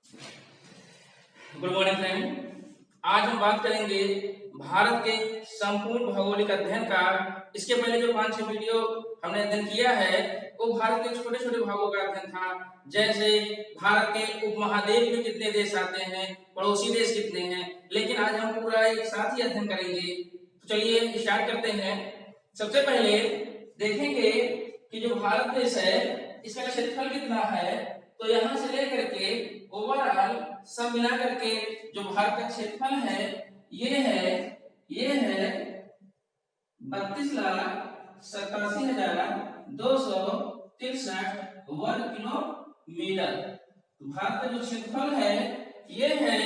Good morning friend. आज हम बात करेंगे भारत के संपूर्ण भौगोलिक अध्ययन का। इसके पहले जो 5-6 वीडियो हमने अध्ययन किया है वो भारत के छोटे छोटे भागों का अध्ययन था। जैसे भारत के उपमहाद्वीप में कितने देश आते हैं, पड़ोसी देश कितने हैं, लेकिन आज हम पूरा एक साथ ही अध्ययन करेंगे। तो चलिए स्टार्ट करते हैं। सबसे पहले देखेंगे कि जो भारत देश है इसका क्षेत्रफल कितना है। तो यहाँ से लेकर के ओवरऑल सब मिला करके जो भारत का क्षेत्रफल है ये है 32,87,263 वर्ग किलोमीटर। तो भारत का जो क्षेत्रफल है ये है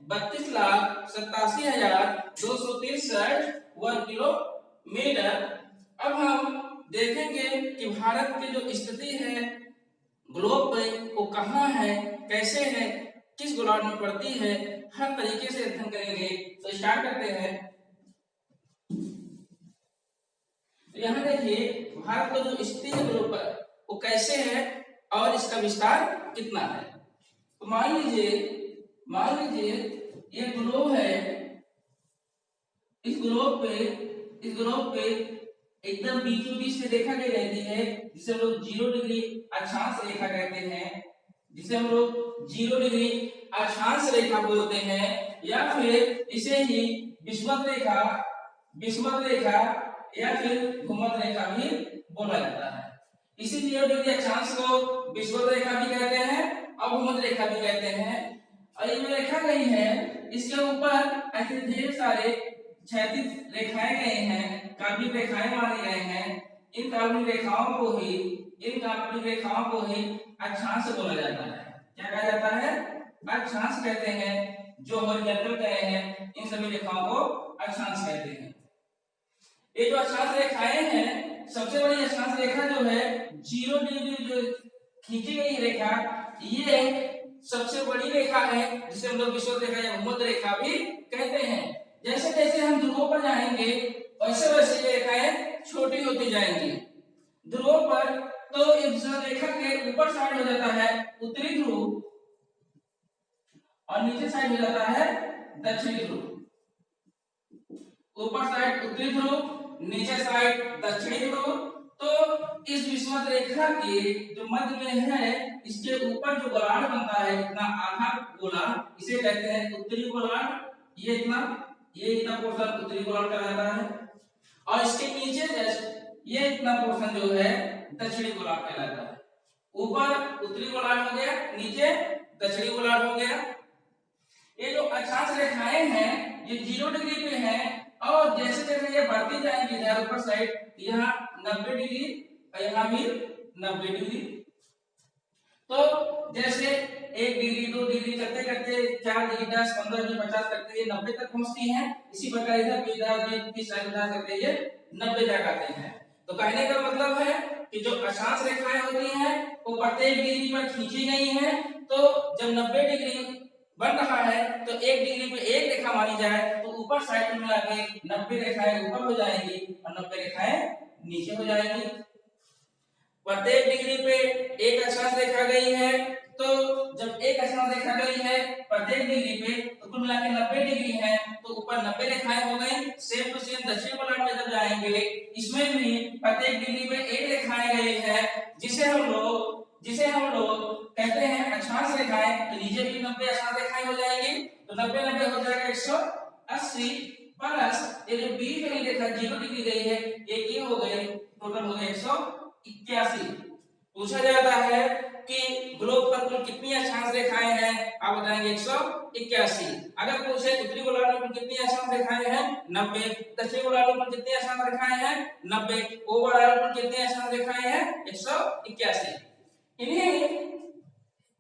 32,87,263 वर्ग किलोमीटर। अब हम देखेंगे कि भारत की जो स्थिति है ग्लोब पे वो कहाँ है, कैसे है, किस गोलार्ध में पड़ती है, हर तरीके से अध्ययन करेंगे। तो स्टार्ट करते हैं। तो यहाँ देखिए भारत का जो स्थिति है ग्लोब पर वो कैसे है और इसका विस्तार कितना है। तो मान लीजिए ये ग्लोब है। इस ग्लोब पे एकदम बीचों बीच से रेखा गई रहती है जिसे हम लोग 0 डिग्री अक्षांश रेखा कहते हैं, जिसे हम लोग 0 डिग्री अक्षांश रेखा बोलते हैं, या फिर इसे ही विषुवत रेखा या फिर भूमध्य रेखा भी बोला जाता है। इसी 0 डिग्री अक्षांश को विषुवत रेखा भी कहते हैं और भूमध्य रेखा भी कहते हैं। और ये जो रेखा गई है इसके ऊपर ऐसे ढेर सारे क्षैतिज रेखाएं गए हैं, काल्पनिक रेखाएं माने गए हैं। इन काल्पनिक रेखाओं को ही अक्षांश बोला जाता है। क्या कहा जाता है? अक्षांश कहते हैं। जो हॉरिजॉन्टल गए हैं इन सभी रेखाओं को अक्षांश कहते हैं। ये जो अक्षांश रेखाएं हैं, सबसे बड़ी अक्षांश रेखा जो है 0 डिग्री जो खींची गई रेखा, ये सबसे बड़ी रेखा है जिसे हम लोग विषुवत रेखा या भूमध्य रेखा भी कहते हैं। जैसे जैसे हम ध्रुवों पर जाएंगे वैसे वैसे ये रेखाएं छोटी होती जाएंगी। ध्रुवों पर तो इस रेखा के ऊपर साइड हो जाता है उत्तरी ध्रुव और नीचे साइड हो जाता है दक्षिणी ध्रुव। ऊपर साइड उत्तरी ध्रुव, नीचे साइड दक्षिणी ध्रुव। तो इस विषुवत रेखा के जो मध्य में है इसके ऊपर जो गोलार्ध बनता है, इतना आधा गोलार्ध, इसे कहते हैं उत्तरी गोलार्ध। ये इतना पोर्शन उत्तरी गोलार्ध कहलाता है। और इसके नीचे ये इतना पोर्शन जो है दक्षिणी गोलार्ध कहलाता है। ऊपर उत्तरी गोलार्ध हो गया, नीचे दक्षिणी गोलार्ध हो गया। ये जो अक्षांश रेखाएं हैं ये 0 डिग्री पे हैं और जैसे जैसे ये बढ़ती जाएंगी इधर ऊपर साइड, यहाँ 90 डिग्री और यहाँ भी 90 डिग्री। तो जैसे 1 डिग्री 2 डिग्री करते करते 4 डिग्री 10 15 20 50 करते ये 90 तक पहुंचती हैं। इसी प्रकार इधर भी 10 20 30 40 करते ये 90 तक आते हैं। तो कहने का मतलब है कि जो अक्षांश रेखाएं होती हैं वो प्रत्येक डिग्री पर खींची गई हैं। तो जब 90 डिग्री बन रहा है तो 1 डिग्री पे एक रेखा मानी जाए तो ऊपर साइड में मिला के 90 रेखाएं ऊपर हो जाएंगी और 90 रेखाएं नीचे हो जाएंगी। प्रत्येक डिग्री पे एक अक्षांश रेखा गई है, तो जब एक अक्षांश रेखा गई है प्रत्येक डिग्री पे तो कुल मिला के 90 डिग्री है, तो ऊपर 90 रेखाएं हो गई। सेम टू सेम दक्षिण गोलार्ध में जब जाएंगे इसमें भी प्रत्येक डिग्री पे एक रेखाएं गई है जिसे हम लोग कहते हैं अक्षांश रेखाएं। तो नीचे भी 90 अक्षांश रेखाएं हो जाएंगी, तो 90 90 हो जाएगा 180 प्लस ये जो बीच में रेखा 0 डिग्री गई है ये हो गई, टोटल हो गया 181। पूछा जाता है कि ग्लोब पर कुल कितनी अक्षांश रेखाएं हैं, आप बताएंगे 181। अगर पूछे उत्तरी गोलार्ध में कितनी अक्षांश रेखाएं हैं 90, दक्षिणी गोलार्ध में कितनी अक्षांश रेखाएं हैं 90, ओवरऑल में कितनी अक्षांश रेखाएं हैं 181। इन्हीं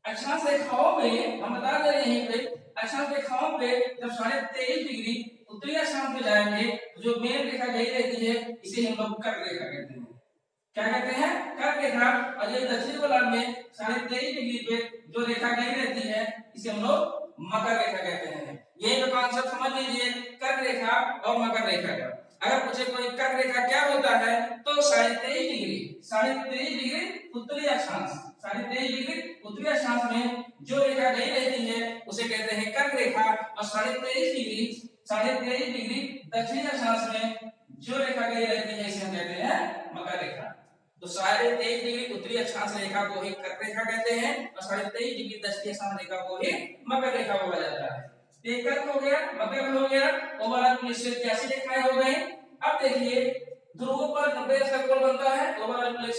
अक्षांश रेखाओं में हम बता दे रहे हैं कि अक्षांश रेखाओं पे जब 23.5 डिग्री उत्तरी अक्षांश में जाएंगे जो मेन रेखा गई रहती है इसे हम लोग कर्क रेखा कहते हैं। क्या कहते हैं? कर्क रेखा। और ये दक्षिणी गोलार्ध में 23.5 डिग्री पे जो रेखा गई रहती है इसे हम लोग मकर रेखा कहते हैं। ये जो कॉन्सेप्ट समझ लीजिए कर्क रेखा और मकर रेखा का। अगर पूछे कोई कर्क रेखा क्या होता है तो 23.5 डिग्री उत्तरी अक्षांश 23.5 डिग्री उत्तरी उत्तरी अक्षांश में जो रेखा गई रहती है उसे कहते हैं कर्क रेखा, और 23.5 डिग्री दक्षिणी अक्षांश में जो रेखा गई रहती है इसे हम कहते हैं मकर रेखा। तो 23.5 डिग्री उत्तरी अक्षांश रेखा को ही कर्क रेखा कहते हैं और 23.5 डिग्री दक्षिणी अक्षांश रेखा को ही मकर रेखा बोला जाता है। ये कर्क हो गया, मकर हो गया, ओवरऑल कुल 81 रेखाएं हो गई। अब देखिए ध्रुवों पर 90 का कोण बनता है, ओवरऑल कुल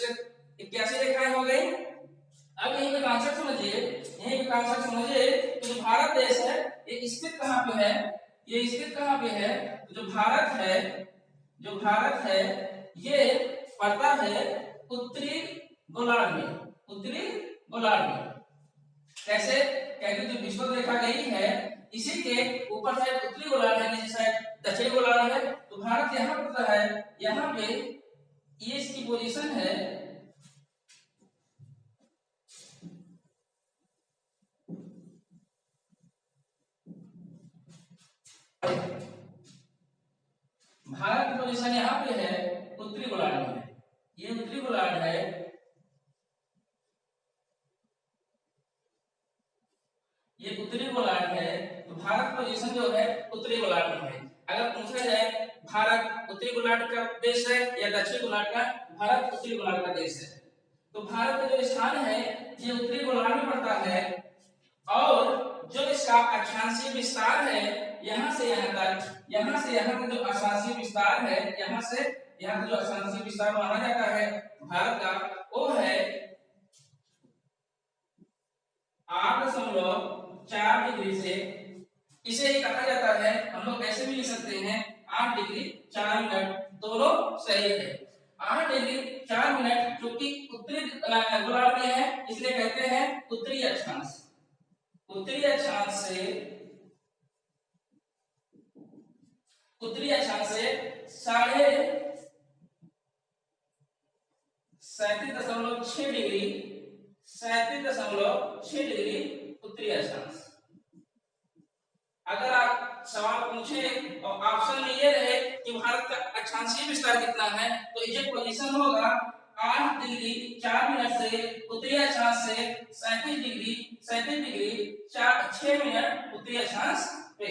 81 रेखाएं हो गई। अब यही का कांसेप्ट समझिए, यही का कांसेप्ट समझिए कि जो भारत देश है ये स्थित कहां पे है, ये स्थित कहां पे है, जो भारत है, जो भारत है ये पड़ता है उत्तरी गोलार्ध में, उत्तरी गोलार्ध में। कैसे? क्योंकि जो विषुवत रेखा गई है इसी के ऊपर साइड उत्तरी गोलार्ध है, नीचे साइड दक्षिणी गोलार्ध है। तो भारत यहाँ पड़ता है, यहाँ पे ये इसकी पोजीशन है, भारत की पोजीशन यहाँ पे है उत्तरी गोलार्ध में, ये उत्तरी गोलार्ध है, ये उत्तरी गोलार्ध है। तो भारत पोजीशन जो है उत्तरी गोलार्ध में है। अगर पूछा जाए भारत उत्तरी गोलार्ध का देश है या दक्षिणी गोलार्ध का, भारत उत्तरी गोलार्ध का देश है। तो भारत का जो स्थान है ये उत्तरी गोलार्ध में पड़ता है, और जो इसका अक्षांशीय विस्तार है यहाँ से यहाँ तक, यहाँ से यहाँ तक जो अक्षांशीय विस्तार है, यहाँ से यहाँ जो अक्षांशीय विस्तार माना जाता है भारत का, वो है 8.4 डिग्री से, इसे ही कहा जाता है, हम लोग ऐसे भी लिख सकते हैं 8 डिग्री 4 मिनट, दोनों सही है। 8 डिग्री 4 मिनट जो कि उत्तरी गोलार्ध में है इसलिए कहते हैं उत्तरी अक्षांश। उत्तरी अक्षांश से, उत्तरी अक्षांश से 37.6 डिग्री, 37.6 डिग्री उत्तरी अक्षांश। अगर आप सवाल पूछे और ऑप्शन में ये रहे कि भारत का अक्षांशीय विस्तार कितना है, तो ये पोजीशन होगा 8 डिग्री 4 मिनट से उत्तरी अक्षांश से 37 डिग्री 6 मिनट उत्तरी अक्षांश पे।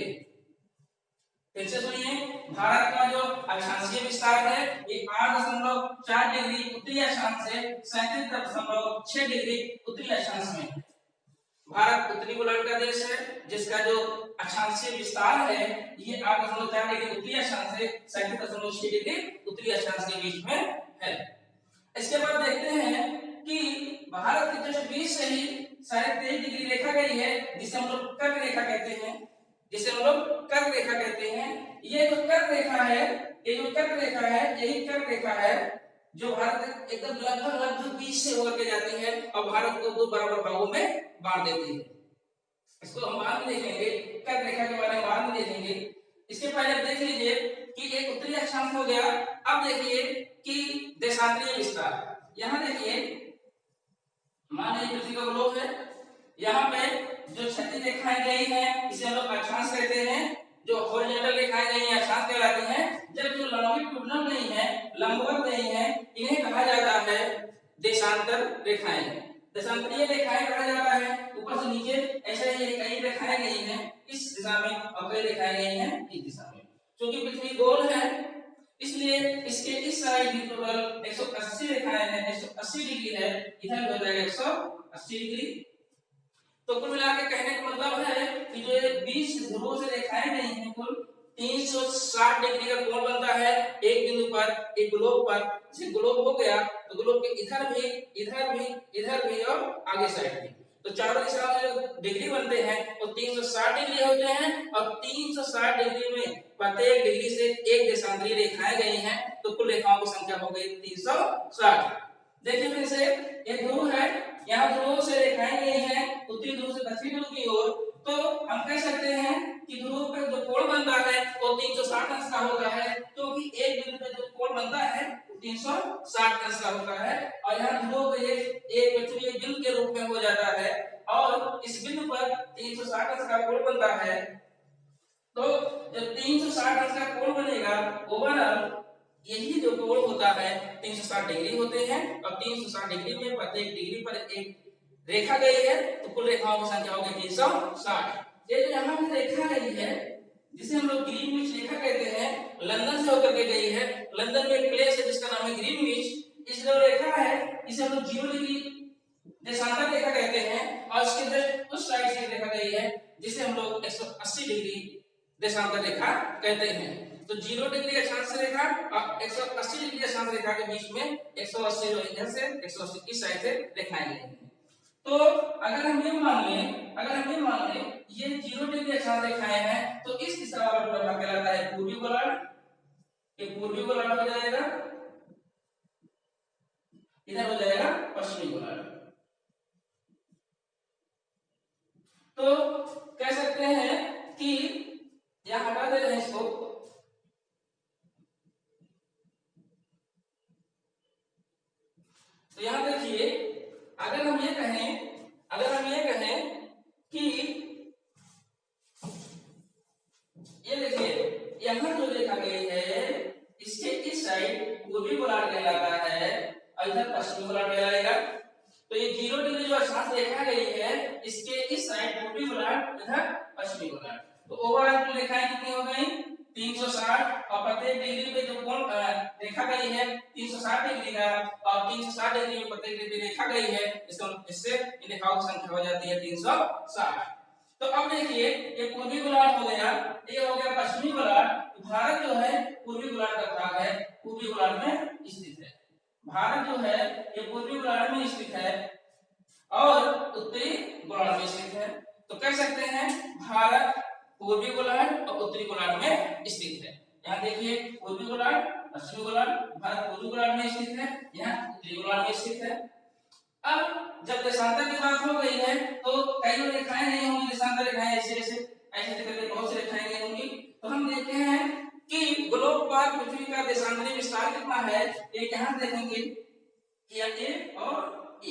फिर से सुनिए, भारत का जो अक्षांशीय विस्तार है ये 8.4 डिग्री उत्तरी अक्षांश से 37.6 डिग्री उत्तरी अक्षांश में है। भारत उत्तरी गोलार्ध का देश है जिसका जो अक्षांशीय विस्तार है ये 8.4 डिग्री उत्तरी अक्षांश से 37.6 डिग्री उत्तरी अक्षांश के बीच में है। इसके बाद देखते हैं कि भारत के जस्ट बीच से ही 23.5 डिग्री रेखा गई है जिसे हम लोग कर्क रेखा कहते हैं, जिसे हम लोग कर्क रेखा कहते हैं। ये जो कर्क रेखा है, ये जो कर्क रेखा है, यही कर्क रेखा है जो भारत एकदम लगभग बीच से होकर के जाती है और भारत को दो बराबर भागों में बांट देती है। इसको हम बाद में देखेंगे, कर्क रेखा के बारे में बाद में देखेंगे। इसके पहले आप देख लीजिए कि एक उत्तरी अक्षांश हो गया। अब देखिए कि देशांतरीय विस्तार, यहाँ देखिए मान लीजिए पृथ्वी का गोलोक है, यहाँ पे जो क्षैतिज रेखाएं गई हैं इसे हम लोग अक्षांश कहते हैं, जो हॉरिजॉन्टल रेखाएं गई हैं अक्षांश कहलाती हैं। जब जो लंबवत नहीं है, लंबवत नहीं है, इन्हें कहा जाता है देशांतर रेखाएं, देशांतरीय रेखाएं कहा जाता है। ऊपर से नीचे ऐसे ही कई रेखाएं गई हैं इस दिशा में और कई रेखाएं गई हैं इस दिशा में। क्योंकि पृथ्वी गोल है इसलिए इसके इस साइड भी टोटल 180 रेखाएं हैं, 180 डिग्री है, इधर हो जाएगा 180 डिग्री। तो कुल मिला के कहने का मतलब है कि जो ये 20 ध्रुवों से रेखाएं गई हैं कुल 360 डिग्री का कोण बनता है एक बिंदु पर, एक ग्लोब पर। जैसे ग्लोब हो गया तो ग्लोब के इधर भी, इधर भी, इधर भी और आगे साइड भी, तो चारों दिशाओं में जो डिग्री बनते हैं वो 360 डिग्री होते हैं। और 360 डिग्री में प्रत्येक डिग्री से एक देशांतरीय रेखाएं गई हैं, तो कुल रेखाओं की संख्या हो गई 360। देखिए फिर से ये ध्रुव है, यहाँ ध्रुवों से रेखाएं गई हैं उत्तरी ध्रुव से दक्षिणी ध्रुव की ओर। तो हम कह सकते हैं कि ध्रुव पे जो कोण बनता है वो 360 अंश का होता है, क्योंकि एक बिंदु पे जो कोण बनता है 360 अंश का होता है। और यहाँ ध्रुव पे एक पृथ्वी बिंदु के रूप में हो जाता है और इस बिंदु पर 360 अंश का कोण बनता है। तो जब 360 अंश का कोण बनेगा ओवरऑल यही जो कोण होता है 360 डिग्री होते हैं। और 360 डिग्री में प्रत्येक डिग्री पर एक रेखा गई है तो कुल रेखाओं की संख्या होगी 360। ये जो यहाँ पे रेखा गई है जिसे हम लोग ग्रीनविच रेखा कहते हैं, लंदन से होकर के गई है। लंदन में एक प्लेस है जिसका नाम है ग्रीनविच। इस जो रेखा है इसे हम लोग 0 डिग्री देशांतर रेखा कहते हैं और इसके जस्ट उस साइड से रेखा गई है जिसे हम लोग 180 डिग्री देशांतर रेखा कहते हैं। तो 0 डिग्री अक्षांश रेखा और 180 डिग्री अक्षांश रेखा के बीच में 180 जो इधर से 180 इस साइड से रेखाएं गई हैं। तो अगर हम ये मान लें ये 0 डिग्री अक्षांश रेखाएं हैं तो इस दिशा वाला पूरा भाग कहलाता है पूर्वी गोलार्ध। ये पूर्वी गोलार्ध हो जाएगा, इधर हो जाएगा पश्चिमी गोलार्ध। तो कह सकते हैं कि यहां हटा दे रहे हैं इसको। तो यहां देखिए अगर हम ये कहें कि ये देखिए यहां जो रेखा गई है इसके इस साइड पूर्वी गोलार्ध कहलाता है और इधर पश्चिमी गोलार्ध कहलाएगा। तो ये 0 डिग्री जो अक्षांश रेखा गई है इसके इस साइड पूर्वी गोलार्ध, इधर पश्चिमी गोलार्ध। तो ओवरऑल कुल रेखाएं कितनी हो गई 360 और प्रत्येक डिग्री पे जो कोण रेखा गई है 360 डिग्री का और 360 डिग्री में प्रत्येक डिग्री रेखा गई है, इससे इन रेखाओं की संख्या हो जाती है 360। तो अब देखिए ये पूर्वी गोलार्ध हो गया, ये हो गया पश्चिमी गोलार्ध। भारत जो है पूर्वी गोलार्ध का भाग है, पूर्वी गोलार्ध में स्थित है। भारत जो है ये पूर्वी गोलार्ध में स्थित है और उत्तरी गोलार्ध में स्थित है। तो कह सकते हैं भारत पूर्वी गोलार्ध और उत्तरी गोलार्ध में स्थित है। यहाँ देखिए पूर्वी गोलार्ध, पश्चिमी गोलार्ध, भारत पूर्वी गोलार्ध में स्थित है, यहाँ उत्तरी गोलार्ध में स्थित है। अब जब देशांतर की बात हो गई है तो कई रेखाएं नहीं होंगी, देशांतर रेखाएं ऐसे करके बहुत सी रेखाएं नहीं होंगी। तो हम देखते हैं कि ग्लोब पर पृथ्वी का देशांतरी विस्तार कितना है, ये यहाँ देखेंगे कि ए और ए।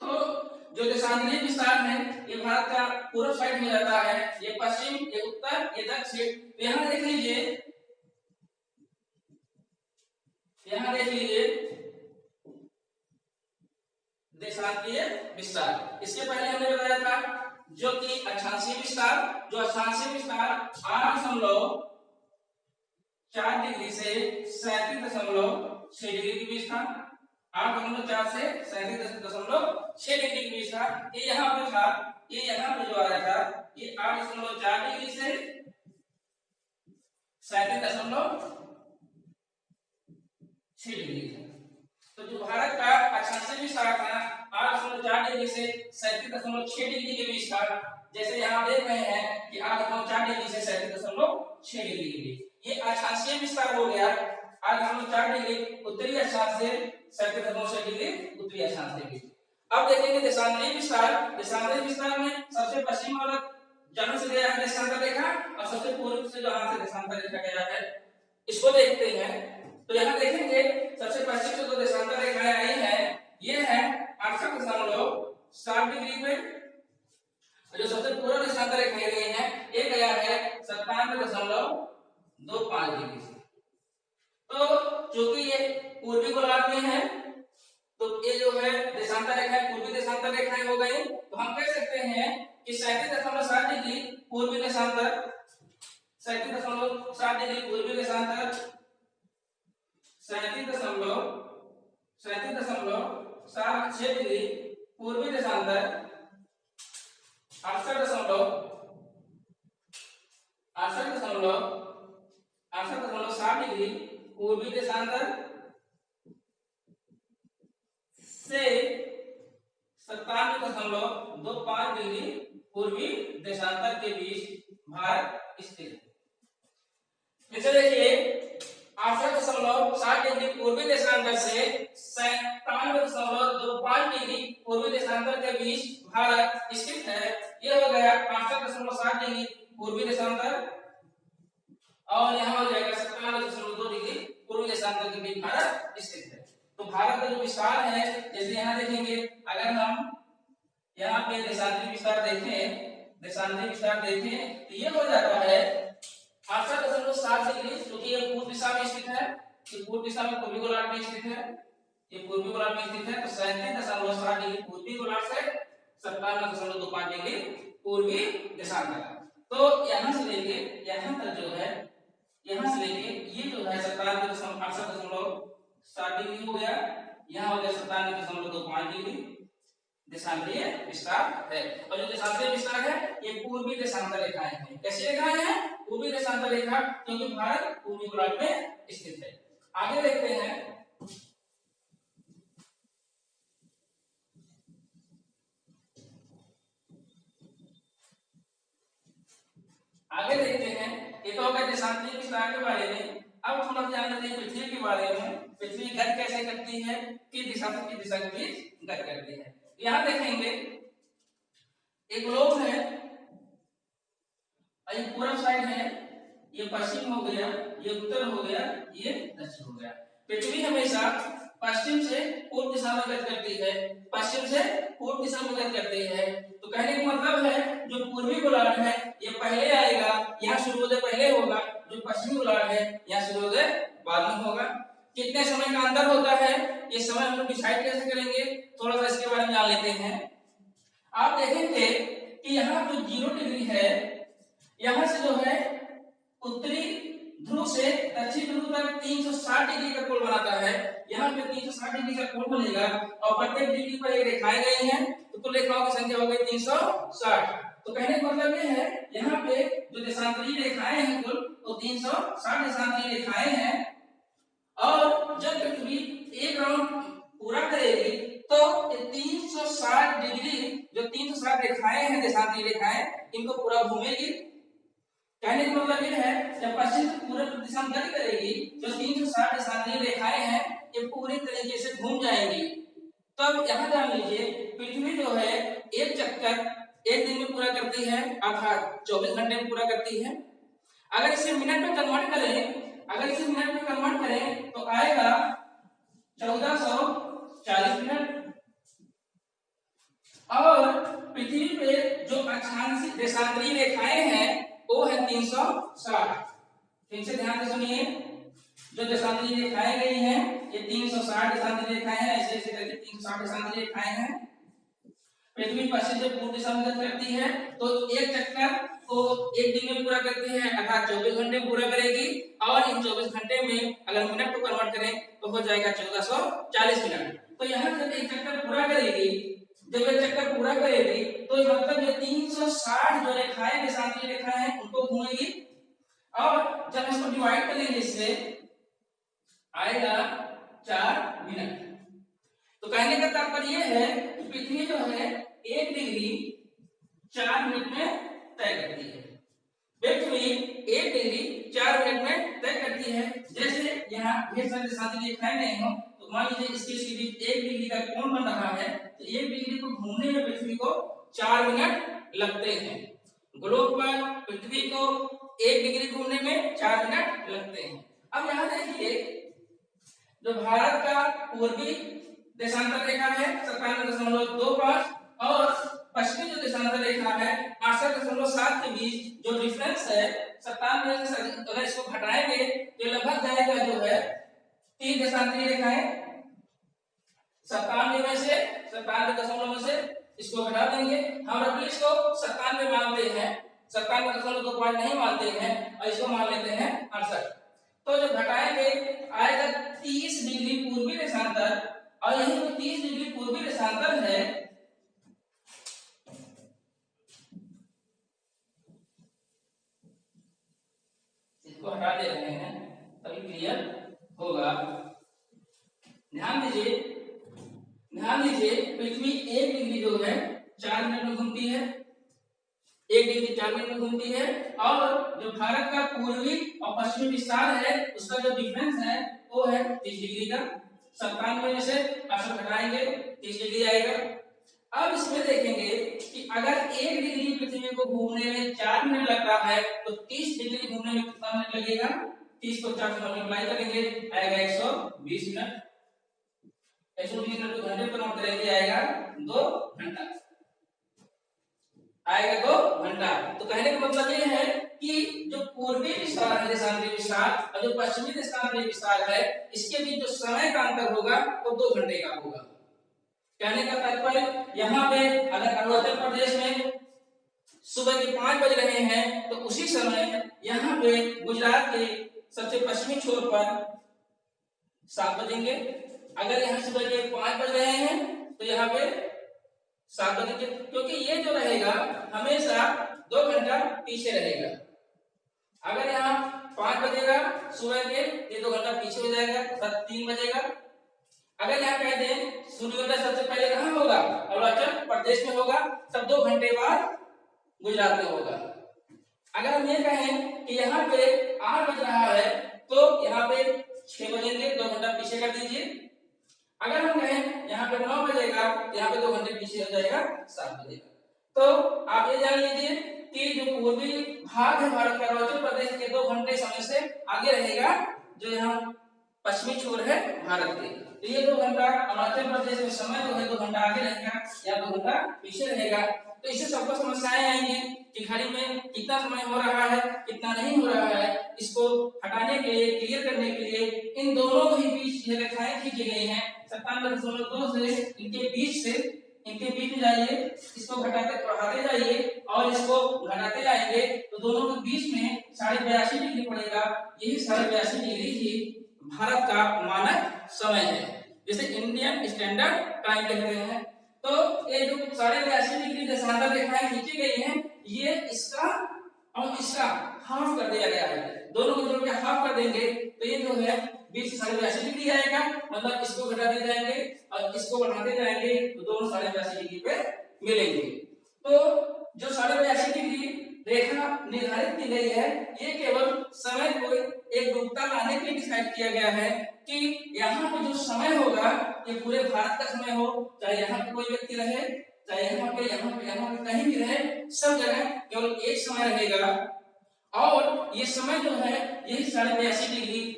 तो जो देशांतरी विस्तार है ये भारत का पूर्व साइड में रहता है, ये पश्चिम, ये उत्तर, ये दक्षिण। तो यहाँ देख लीजिए, यहाँ देख लीजिए देशांतरीय विस्तार। इसके पहले हमने बताया था जो कि अक्षांशीय विस्तार, जो अक्षांशीय विस्तार 8.4 डिग्री से 37.6 डिग्री के बीच था। 8.4 से 37.6 डिग्री के बीच था। ये यहाँ पे था, ये यहाँ पे जो आया था ये 8.4 डिग्री से 37.6 डिग्री था। तो जो भारत का अक्षांशीय विस्तार था 8.4 डिग्री से 37.6 डिग्री के बीच था। जैसे यहाँ देख रहे हैं कि 8.4 डिग्री से 37.6 डिग्री के बीच ये अक्षांशीय विस्तार हो गया। 8.4 डिग्री उत्तरी अक्षांश से 37.6 डिग्री उत्तरी अक्षांश के बीच। अब देखेंगे देशांतरीय विस्तार। देशांतरीय विस्तार में सबसे पश्चिम वाला जहां से गया है देशांतर रेखा और सबसे पूर्व से जहां से देशांतर रेखा गया है इसको देखते हैं। तो यहाँ देखेंगे सबसे पश्चिम से जो देशांतर रेखाएं आई है ये है 68.7 डिग्री पे, जो सबसे पूर्व देशांतर रेखाएं गई है ये गया है 97.25 डिग्री से। तो चूंकि ये पूर्वी गोलार्ध में है तो ये जो है देशांतर रेखाएं पूर्वी देशांतर रेखाएं हो गई। तो हम कह सकते हैं कि 37.7 डिग्री पूर्वी देशांतर, 37.7 डिग्री पूर्वी देशांतर, 37.6 डिग्री पूर्वी देशांतर, 68.7 डिग्री पूर्वी देशांतर से 97.25 डिग्री पूर्वी देशांतर के बीच भारत स्थित है। देखिए 68.7 डिग्री पूर्वी देशांतर से 97.25 डिग्री पूर्वी देशांतर के बीच भारत स्थित है। यह हो गया 68.7 डिग्री पूर्वी देशांतर और यहाँ हो जाएगा 97.2 डिग्री पूर्वी देशांतर के बीच भारत स्थित है। तो भारत का जो विस्तार है जैसे यहाँ देखेंगे, अगर हम यहाँ पे देशांतरी विस्तार देखें तो ये हो जाता है 68.7 डिग्री, क्योंकि ये पूर्व दिशा में स्थित है, पूर्व दिशा में पूर्वी गोलार्ध में स्थित है। ये पूर्वी गोलार्ध में स्थित है, तो 37.7 डिग्री पूर्वी गोलार्ध से 57.25 डिग्री पूर्वी देशांतर। तो यहां से लेके यहां तक जो है, यहां से लेके ये जो है 57.68.7 डिग्री हो गया, यहाँ हो गया 97.25 डिग्री देशांतरीय विस्तार है। और जो देशांतरीय विस्तार है ये पूर्वी देशांतर रेखाएं हैं। कैसी रेखाएं हैं? पूर्वी देशांतर रेखा, क्योंकि भारत पूर्वी गोलार्ध में स्थित है। आगे देखते हैं, आगे देखते हैं। ये तो हो गया देशांतरीय विस्तार के बारे में। अब थोड़ा सा जान लेते हैं पृथ्वी के बारे में। पृथ्वी गति कैसे करती है, किस दिशा से किस दिशा के बीच गति करती है। यहाँ देखेंगे एक ग्लोब है, ये पूर्व साइड है, ये पश्चिम हो गया, ये उत्तर हो गया, ये दक्षिण हो गया। पृथ्वी हमेशा पश्चिम से पूर्व दिशा में गति करती है, पश्चिम से पूर्व दिशा में गति करती है। तो कहने का मतलब है जो पूर्वी गोलार्ध है ये पहले आएगा, यहाँ सूर्योदय पहले होगा। जो पश्चिमी गोलार्ध है यहाँ सूर्योदय बाद में होगा। कितने समय का अंतर होता है ये समय हम लोग डिसाइड कैसे करेंगे, थोड़ा सा इसके बारे में जान लेते हैं। आप देखेंगे कि यहाँ जो 0 डिग्री है, यहाँ से जो है उत्तरी ध्रुव से दक्षिण ध्रुव तक 360 डिग्री का कोण बनाता है। यहाँ पे 360 डिग्री का कोण बनेगा और प्रत्येक डिग्री पर एक रेखाएं गई हैं, तो कुल रेखाओं की संख्या हो गई 360। तो कहने का मतलब ये है यहाँ पे जो देशांतरीय रेखाएं हैं कुल वो 360 देशांतरीय रेखाएं हैं। और जब पृथ्वी एक राउंड पूरा करेगी तो 360 डिग्री जो 360 रेखाएं हैं देशांतरीय रेखाएं, इनको पूरा घूमेगी। कहने का मतलब ये है जब पश्चिम से पूर्व दिशा में गति करेगी जो 360 देशांतरीय रेखाएं हैं ये पूरी तरीके से घूम जाएंगी। तो अब यहाँ जान लीजिए पृथ्वी जो है एक चक्कर एक दिन में पूरा करती है, अर्थात 24 घंटे में पूरा करती है। अगर इसे मिनट में कन्वर्ट करें तो आएगा 1440 मिनट। और पृथ्वी पे जो अक्षांशीय देशांतरीय रेखाएं हैं वो है 360। फिर से ध्यान से सुनिए, जो देशांतरीय रेखाएं गई हैं ये 360 देशांतरीय रेखाएं हैं, ऐसे ऐसे करके 360 देशांतरीय रेखाएं हैं। पृथ्वी पश्चिम से पूर्व दिशा में गति करती है तो एक चक्कर को एक दिन में पूरा करती है, अर्थात 24 घंटे में पूरा करेगी। और इन 24 घंटे में अगर मिनट को कन्वर्ट करें तो हो जाएगा 1440 मिनट। तो यहाँ जब एक चक्कर पूरा करेगी, जब एक चक्कर पूरा करेगी तो मतलब ये 360 जो रेखाएं देशांतरीय रेखाएं हैं उनको घूमेगी। और जब इसको डिवाइड करेंगे इससे आएगा 4 मिनट। तो कहने का तात्पर्य यह है कि पृथ्वी जो है 1 डिग्री 4 मिनट में तय करती है। पृथ्वी 1 डिग्री 4 मिनट में तय करती है। जैसे यहाँ ढेर सारे देशांतरीय रेखाएं नहीं हो तो मान लीजिए इसके सीधे 1 डिग्री का कोण बन रहा है, तो 1 डिग्री को घूमने में पृथ्वी को 4 मिनट लगते हैं। ग्लोब पर पृथ्वी को 1 डिग्री घूमने में 4 मिनट लगते हैं। अब यहाँ देखिए जो भारत का पूर्वी देशांतर रेखा है 97.25 और पश्चिमी जो देशांतर रेखा है 68.7 के बीच जो डिफरेंस है 97 से अगर इसको घटाएंगे तो लगभग जाएगा जो है 3 देशांतरीय रेखाएं 97 में से 97 में से इसको घटा देंगे। हम रफली इसको 97 मानते हैं, 97.25 नहीं मानते हैं और इसको मान लेते हैं 68। तो जब घटाएंगे आएगा 30 डिग्री पूर्वी देशांतर। और यही जो 30 डिग्री पूर्वी देशांतर है इसको हटा दे रहे हैं तभी क्लियर होगा। ध्यान दीजिए पृथ्वी 1 डिग्री जो है 4 मिनट में घूमती है, 1 डिग्री 4 मिनट में घूमती है। और जो भारत का पूर्वी और पश्चिमी विस्तार है उसका जो डिफरेंस है वो है 30 डिग्री का। 97 में से 68 घटाएंगे 30 डिग्री आएगा। अब इसमें देखेंगे कि अगर 1 डिग्री पृथ्वी को घूमने में 4 मिनट लगता है तो 30 डिग्री घूमने में कितना मिनट लगेगा? 30 को 4 से मल्टीप्लाई करेंगे आएगा 120 मिनट। 120 मिनट को घंटे पर नोट करेंगे आएगा 2 घंटा, आएगा 2 घंटा। तो कहने का मतलब ये है कि जो पूर्वी विस्तार है देशांतरी विस्तार और जो पश्चिमी देशांतरी विस्तार है, इसके बीच जो समय का अंतर होगा वो 2 घंटे का होगा। कहने का तात्पर्य यहाँ पे अगर अरुणाचल प्रदेश में सुबह के 5 बज रहे हैं तो उसी समय यहाँ पे गुजरात के सबसे पश्चिमी छोर पर 7 बजेंगे। अगर यहाँ सुबह के 5 बज रहे हैं तो यहाँ पे 7 बजेंगे, क्योंकि ये जो रहेगा हमेशा 2 घंटा पीछे रहेगा। अगर यहाँ 5 बजेगा सुबह के, ये 2 घंटा पीछे हो जाएगा, तब 3 बजेगा। अगर यहाँ कह दें सूर्योदय सबसे पहले कहाँ होगा, अरुणाचल प्रदेश में होगा, तब 2 घंटे बाद गुजरात में होगा। अगर हम ये कहें कि यहाँ पे 8 बज रहा है तो यहाँ पे 6 बजेंगे, 2 घंटा पीछे कर दीजिए। अगर हम कहें यहाँ पे 9 बजेगा तो यहाँ पे 2 घंटे पीछे हो जाएगा, 7 बजेगा। तो आप ये जान लीजिए कि जो पूर्वी भाग है भारत का, अरुणाचल प्रदेश के 2 घंटे समय से आगे रहेगा, जो यहाँ पश्चिमी छोर है भारत के। तो ये 2 घंटा अरुणाचल प्रदेश में समय जो है 2 घंटा आगे रहेगा या 2 घंटा पीछे रहेगा। तो इससे सबको समस्याएं आएंगी कि घड़ी में कितना समय हो रहा है, कितना नहीं हो रहा है। इसको हटाने के लिए, क्लियर करने के लिए इन दोनों के बीच ये रेखाएं खींची गई हैं 97.2 से इनके बीच में जाइए, इसको घटाते बढ़ाते जाइए और इसको घटाते जाएंगे तो दोनों के बीच में 82.5 डिग्री पड़ेगा। यही 82.5 डिग्री ही भारत का मानक समय है, जिसे इंडियन स्टैंडर्ड टाइम कहते हैं। तो ये जो 82.5 डिग्री देशांतर रेखाएं खींची गई हैं, ये इसका और इसका हाफ कर दिया गया है। दोनों को जोड़ के हाफ कर देंगे तो ये जो है 82.5 डिग्री आएगा, मतलब इसको घटाते जाएंगे और इसको बढ़ाते जाएंगे तो दोनों 82.5 डिग्री पे मिलेंगे। तो जो 82.5 डिग्री रेखा निर्धारित की गई है, ये केवल समय को एक रूपता लाने के लिए डिसाइड किया गया है कि यहाँ पे जो समय होगा ये पूरे भारत का समय हो, चाहे यहाँ पे कोई व्यक्ति रहे, चाहे यहाँ पे कहीं भी रहे, सब जगह केवल एक समय रहेगा। और ये समय जो है यही 82.5 डिग्री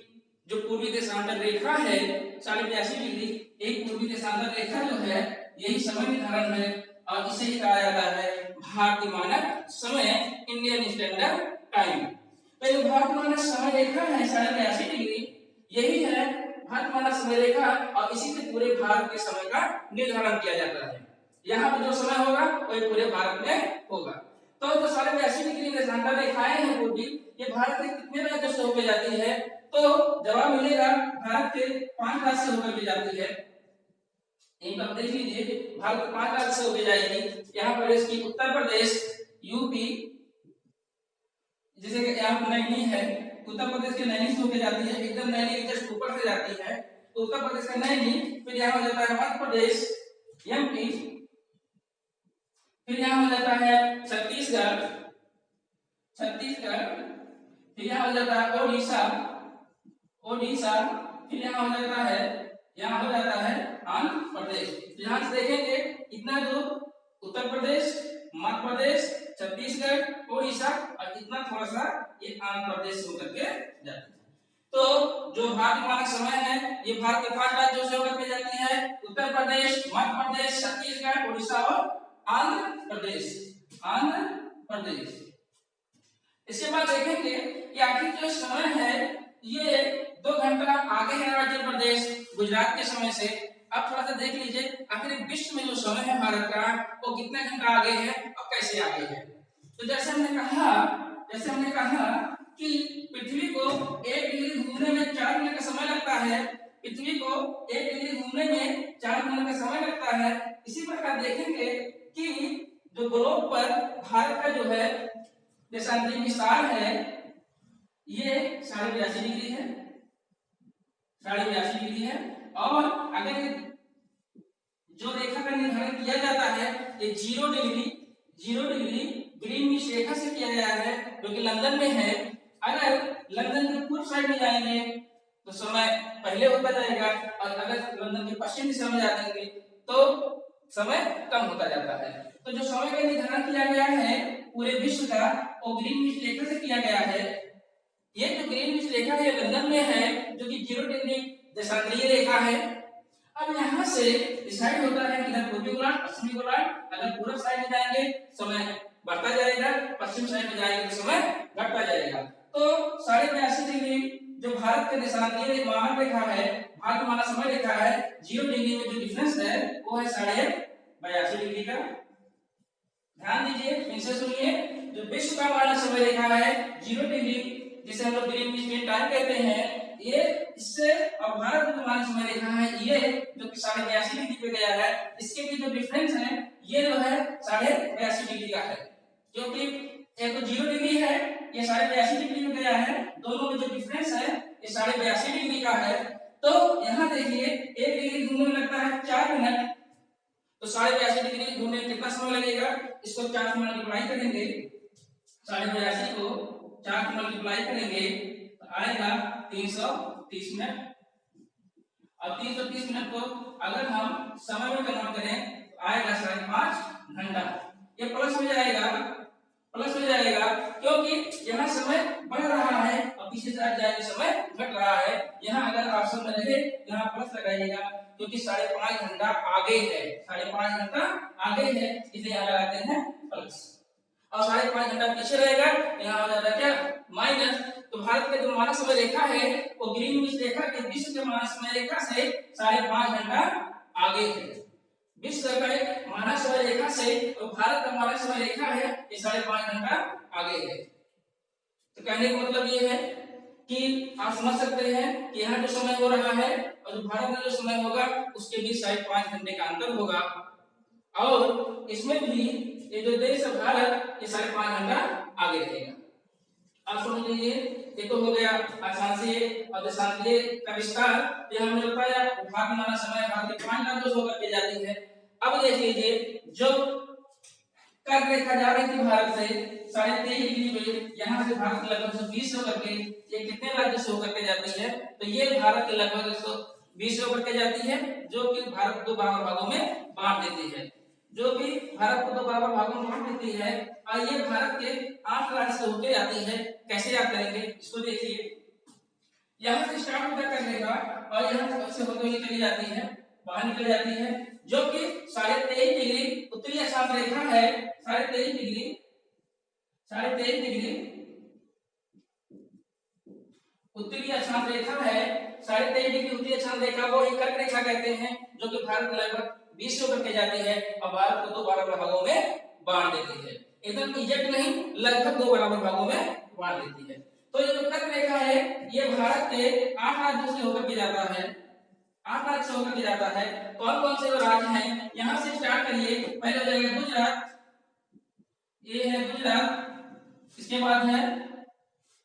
जो पूर्वी देशांतर रेखा है, 82.5 डिग्री एक पूर्वी देशांतर रेखा जो है यही समय निर्धारण है और इसे ही कहा जाता है भारतीय मानक समय, इंडियन स्टैंडर्ड टाइम। तो जो भारतीय मानक समय रेखा है 82.5 डिग्री, यही है भारतीय मानक समय रेखा और इसी से पूरे भारत के समय का निर्धारण किया जाता है। यहाँ पे जो समय होगा वही पूरे भारत में होगा। तो जो 82.5 डिग्री देशांतर रेखाएं हैं पूर्वी, ये भारत के कितने राज्यों से होकर जाती है, तो जवाब मिलेगा भारत के 5 राज्य से होकर के जाती है। एक बार देख लीजिए, भारत के 5 राज्य से होकर जाएगी। यहाँ पर इसकी उत्तर प्रदेश, यूपी, जैसे कि यहाँ पर नैनी है, उत्तर प्रदेश के नैनी से होकर जाती है, एकदम नैनी जस्ट ऊपर से जाती है, तो उत्तर प्रदेश का नैनी, फिर यहाँ हो जाता है मध्य प्रदेश, एमपी, फिर यहाँ हो जाता है छत्तीसगढ़, फिर यहाँ हो जाता है ओडिशा, फिर यहाँ हो जाता है आंध्र प्रदेश। यहाँ से देखेंगे इतना जो उत्तर प्रदेश, मध्य प्रदेश, छत्तीसगढ़, ओडिशा और इतना थोड़ा सा ये आंध्र प्रदेश होकर के जाती है। तो जो भारतीय मानक समय है ये भारत के 5 राज्यों से होकर के जाती है, उत्तर प्रदेश, मध्य प्रदेश, छत्तीसगढ़, ओडिशा और आंध्र प्रदेश। इसके बाद देखेंगे कि आखिर जो समय है ये 2 घंटा आगे है अरुणाचल प्रदेश गुजरात के समय से। अब थोड़ा सा देख लीजिए आखिर विश्व में जो समय है भारत का वो कितने घंटा आगे है और कैसे आगे है। तो जैसे हमने कहा कि पृथ्वी को 1 डिग्री घूमने में 4 मिनट का समय लगता है, पृथ्वी को 1 डिग्री घूमने में 4 मिनट का समय लगता है। इसी प्रकार देखेंगे कि जो ग्लोब पर भारत का जो है देशांतरी विस्तार है ये 82.5 डिग्री है, 82.5 डिग्री है। और अगर जो रेखा का निर्धारण किया जाता है ये 0 डिग्री ग्रीनविच रेखा से किया गया है, जो कि लंदन में है। अगर लंदन के पूर्व साइड में जाएंगे तो समय पहले होता जाएगा और अगर लंदन के पश्चिम दिशा में जाएंगे तो समय कम होता जाता है। तो जो समय का निर्धारण किया गया है पूरे विश्व का वो ग्रीनविच रेखा से किया गया है। ये जो ग्रीनविच रेखा है लंदन में है, जो कि 0 डिग्री देशांतरीय रेखा है। अब यहाँ से डिसाइड होता है कि इधर पूर्वी गोलार्ध, पश्चिमी गोलार्ध, अगर पूर्व साइड में जाएंगे समय बढ़ता जाएगा, पश्चिम साइड में जाएंगे तो समय घटता है, भारत का माना समय रेखा है, 0 डिग्री में जो डिफरेंस है वो है 82.5 डिग्री का। ध्यान दीजिए, फिर से सुनिए, जो विश्व का माना समय रेखा है 0 डिग्री, जिसे हम लोग ग्रीन स्टेट टाइम कहते हैं, ये इससे और भारत का माना समय रेखा है ये जो कि 82.5 डिग्री पे गया है, इसके बीच जो डिफरेंस है ये जो है 82.5 डिग्री का है, क्योंकि एक तो 0 डिग्री है, ये 82.5 डिग्री में गया है, दोनों में जो डिफरेंस है ये 82.5 डिग्री का है। तो यहाँ देखिए 1 डिग्री घूमने में लगता है 4 मिनट, तो 82.5 डिग्री घूमने में कितना समय लगेगा, इसको 4 से मल्टीप्लाई करेंगे, 82.5 को 4 से मल्टीप्लाई करेंगे तो आएगा 330 मिनट। और 330 मिनट को अगर हम समय में कन्वर्ट करें तो आएगा 5.5 घंटा। ये प्लस हो जाएगा, प्लस हो जाएगा, क्योंकि यहाँ समय बढ़ रहा है और पीछे से जाएगा समय घट रहा है। यहाँ अगर ऑप्शन में रहे यहाँ प्लस लगाइएगा, क्योंकि 5.5 घंटा आगे है, 5.5 घंटा आगे है, इसलिए यहाँ लगाते हैं प्लस। और 5.5 घंटा पीछे रहेगा, यहाँ हो जाता है क्या, माइनस। तो भारत का जो मानक समय रेखा है वो ग्रीनविच रेखा के विश्व के मानक समय रेखा से 5.5 घंटा आगे है। विश्व के मानक समय रेखा से और भारत का मानक समय रेखा है ये 5.5 घंटा आगे है। तो कहने का मतलब ये है कि आप समझ सकते हैं कि यहाँ जो समय हो रहा है और जो भारत में जो समय होगा उसके बीच 5.5 घंटे का अंतर होगा। और इसमें भी ये जो देश है भारत ये 5.5 घंटा आगे रहेगा। आप समझ लीजिए, ये तो हो गया अक्षांशीय और दशांशीय का विस्तार। ये हमने बताया भारत माना समय भारत के 5 राज्यों से होकर के जाती है। अब देख लीजिए, जो कर्क रेखा जा रही थी भारत से 23.5 डिग्री पे, यहाँ से भारत के लगभग 120 होकर के ये कितने राज्यों से होकर के जाती है, तो ये भारत के लगभग 120 होकर के जाती है, जो कि भारत को 2 बराबर भागों में बांट देती है, जो कि भारत को 2 बराबर भागों में बांट देती है। और ये भारत के 8 राज्य से होकर जाती है। कैसे याद करेंगे इसको देखिए, यहाँ से स्टार्ट होकर करने का और यहाँ से होकर हुई चली जाती है, बाहर निकल जाती है, जो कि 23.5 डिग्री उत्तरी अक्षांश रेखा है। 23.5 डिग्री उत्तरी अक्षांश रेखा है। 23.5 डिग्री उत्तरी अक्षांश रेखा वो ही कर्क रेखा कहते हैं, जो कि भारत में लगभग 20 होकर के जाती है और भारत को 2 बराबर भागों में बांट देती है। एकदम एग्जैक्ट नहीं, लगभग 2 बराबर भागों में बांट देती है। तो ये जो कर्क रेखा है ये भारत के 8 राज्यों से होकर के जाता है, 8 राज्य से होकर के जाता है। कौन कौन से राज्य हैं, यहाँ से स्टार्ट करिए। पहले हो जाएगा गुजरात, ये है गुजरात, इसके बाद है